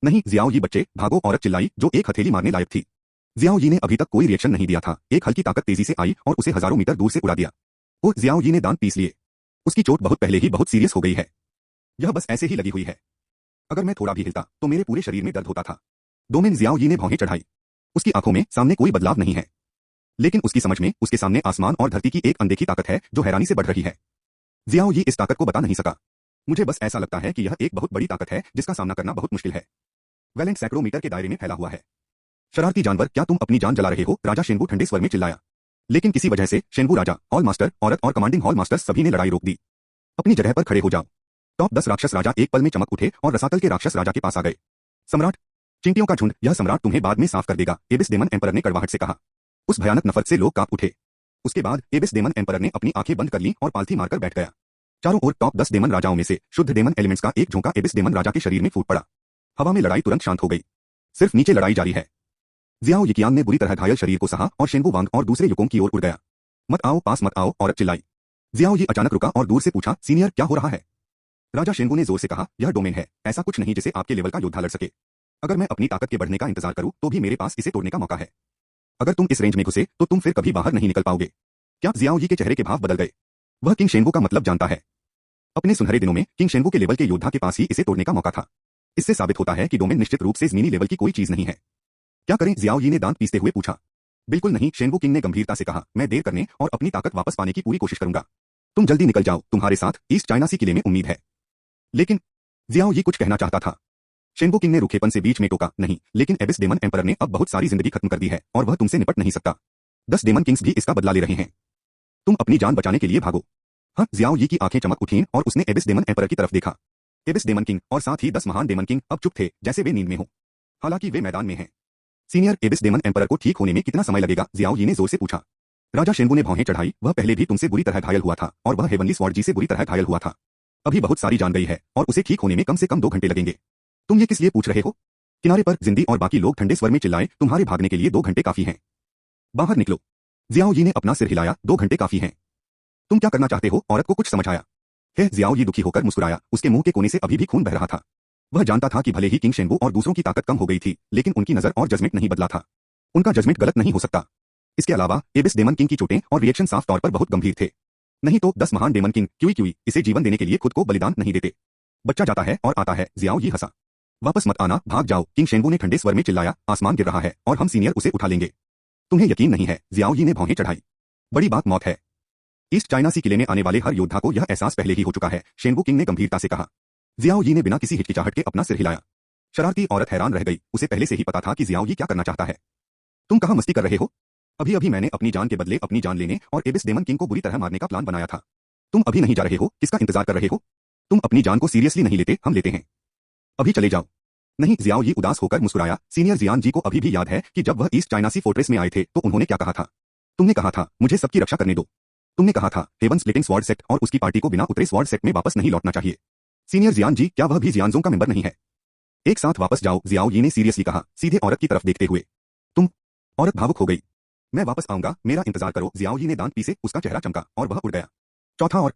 नहीं जियाओ यी बच्चे, भागो, औरत चिल्लाई जो एक हथेली मारने लायक थी। जियाओ यी ने अभी तक कोई रिएक्शन नहीं दिया था। एक हल्की ताकत तेजी से आई और उसे हजारों मीटर दूर से उड़ा दिया। वो जियाओ यी ने दांत पीस लिए। उसकी चोट बहुत पहले ही बहुत सीरियस हो गई है। यह बस ऐसे ही लगी हुई है। अगर मैं थोड़ा भी हिलता तो मेरे पूरे शरीर में दर्द होता था। डोमेन जियाओ यी ने भौहें चढ़ाई। उसकी आंखों में सामने कोई बदलाव नहीं है, लेकिन उसकी समझ में उसके सामने आसमान और धरती की एक अनदेखी ताकत है जो हैरानी से बढ़ रही है। जियाओ यी इस ताकत को बता नहीं सका। मुझे बस ऐसा लगता है कि यह एक बहुत बड़ी ताकत है जिसका सामना करना बहुत मुश्किल है। वैलेंट सैकड़ों मीटर के दायरे में फैला हुआ है। शरारती जानवर, क्या तुम अपनी जान जला रहे हो? राजा शेनवू ठंडे स्वर में चिल्लाया। लेकिन किसी वजह से शेनवू राजा, हॉल मास्टर, औरत और कमांडिंग हॉल मास्टर सभी ने लड़ाई रोक दी। अपनी जगह पर खड़े हो जाओ। टॉप 10 राक्षस राजा एक पल में चमक उठे और रसातल के राक्षस राजा के पास आ गए। सम्राट, चींटियों का झुंड, यह सम्राट तुम्हें बाद में साफ कर देगा, एबिस डेमन एम्परर ने कड़वाहट से कहा। उस भयानक नफरत से लोग कांप उठे। उसके बाद एबिस डेमन एम्परर ने अपनी आंखें बंद कर लीं और पालथी मारकर बैठ गया। चारों ओर टॉप 10 डेमन राजाओं में से शुद्ध डेमन एलिमेंट्स का एक झोंका एबिस डेमन राजा के शरीर में फूट पड़ा। हवा में लड़ाई तुरंत शांत हो गई। सिर्फ नीचे लड़ाई जारी है। जियाओ यिकियांग ने बुरी तरह घायल शरीर को सहा और शेनवू वांग और दूसरे युकों की ओर उड़ गया। मत आओ, पास मत आओ, औरत चिल्लाई। जियाओ यी अचानक रुका और दूर से पूछा, सीनियर क्या हो रहा है? राजा शेनवू ने जोर से कहा, यह डोमेन है, ऐसा कुछ नहीं जिसे आपके लेवल का योद्धा लड़ सके। अगर मैं अपनी ताकत के बढ़ने का इंतजार करूं तो भी मेरे पास इसे तोड़ने का मौका है। अगर तुम इस रेंज में घुसे तो तुम फिर कभी बाहर नहीं निकल पाओगे। क्या? जियाओ यी के चेहरे के भाव बदल गए। वह किंग शेनवू का मतलब जानता है। अपने सुनहरे दिनों में किंग शेनवू के लेवल के योद्धा के पास ही इसे तोड़ने का मौका था। इससे साबित होता है कि डोमेन निश्चित रूप से ज़मीनी लेवल की कोई चीज नहीं है। क्या करें? जियाओ यी ने दांत पीसते हुए पूछा। बिल्कुल नहीं, शेनवू किंग ने गंभीरता से कहा, मैं देर करने और अपनी ताकत वापस पाने की पूरी कोशिश करूंगा। तुम जल्दी निकल जाओ, तुम्हारे साथ ईस्ट चाइना सी किले में उम्मीद है। लेकिन जियाओ यी कुछ कहना चाहता था। शेनवू किंग ने रूखेपन से बीच में टोका, नहीं, लेकिन एबिस डेमन एम्परर ने अब बहुत सारी जिंदगी खत्म कर दी है और वह तुमसे निपट नहीं सकता। 10 डेमन किंग्स भी इसका बदला ले रहे हैं। तुम अपनी जान बचाने के लिए भागो। हाँ, जियाओ यी की आंखें चमक उठीं और उसने एबिस डेमन एम्परर की तरफ देखा। एबिस डेमन किंग और साथ ही 10 महान डेमन किंग अब चुप थे, जैसे वे नींद में हो। हालांकि वे मैदान में हैं। सीनियर, एबिस डेमन एम्परर को ठीक होने में कितना समय लगेगा? जियाओ यी ने जोर से पूछा। राजा शेनवू ने भौहें चढ़ाई। वह पहले भी तुमसे बुरी तरह घायल हुआ था और वह हेवनली स्वॉर्ड जी से बुरी तरह घायल हुआ था। अभी बहुत सारी जान गई है और उसे ठीक होने में कम से कम 2 घंटे लगेंगे। तुम ये किस लिए पूछ रहे हो? किनारे पर जिंदी और बाकी लोग ठंडे स्वर में चिल्लाए, तुम्हारे भागने के लिए 2 घंटे काफी हैं। बाहर निकलो। जियाओ यी ने अपना सिर हिलाया, 2 घंटे काफी हैं। तुम क्या करना चाहते हो? औरत को कुछ समझ आया। है, जियाओ यी दुखी होकर मुस्कुराया। उसके मुंह के कोने से अभी भी खून बह रहा था। वह जानता था कि भले ही किंग शेनवू और दूसरों की ताकत कम हो गई थी, लेकिन उनकी नजर और जजमेंट नहीं बदला था। उनका जजमेंट गलत नहीं हो सकता। इसके अलावा एबिस डेमन किंग की चोटें और रिएक्शन साफ तौर पर बहुत गंभीर थे। नहीं तो 10 महान डेमन किंग क्यूई इसे जीवन देने के लिए खुद को बलिदान नहीं देते। बच्चा जाता है और आता है। जियाओ यी हंसा। वापस मत आना, भाग जाओ, किंग शेनवू ने ठंडे स्वर में चिल्लाया। आसमान गिर रहा है और हम सीनियर उसे उठा लेंगे। तुम्हें यकीन नहीं है? जियाओ यी ने भौहें चढ़ाई। बड़ी बात मौत है। ईस्ट चाइना सी किले में आने वाले हर योद्धा को यह एहसास पहले ही हो चुका है, शेनवू किंग ने गंभीरता से कहा। जियाओ यी ने बिना किसी हिचकिचाहट के अपना सिर हिलाया। शरारती औरत हैरान रह गई। उसे पहले से ही पता था कि जियाओ यी क्या करना चाहता है। तुम कहाँ मस्ती कर रहे हो? अभी अभी मैंने अपनी जान के बदले अपनी जान लेने और एबिस डेमन किंग को बुरी तरह मारने का प्लान बनाया था। तुम अभी नहीं जा रहे हो? किसका इंतजार कर रहे हो? तुम अपनी जान को सीरियसली नहीं लेते, हम लेते हैं। अभी चले जाओ। नहीं, जियाओ यी उदास होकर मुस्कुराया। सीनियर जियान जी को अभी भी याद है कि जब वह ईस्ट चाइना सी फोर्ट्रेस में आए थे तो उन्होंने क्या कहा था? तुमने कहा था, मुझे सबकी रक्षा करने दो। तुमने कहा था, हेवन स्प्लिटिंग स्वॉर्ड सेक्ट और उसकी पार्टी को बिना उतरे स्वॉर्ड सेक्ट में वापस नहीं लौटना चाहिए। सीनियर जियान जी, क्या वह भी जियानजों का मेंबर नहीं है? एक साथ वापस जाओ, जियाओ यी ने सीरियसली कहा, सीधे औरत की तरफ देखते हुए। तुम? औरत भावुक हो गई। मैं वापस आऊंगा, मेरा इंतजार करो। जियाओ यी ने दांत पीसे, उसका चेहरा चमका और वह उड़ गया। चौथा और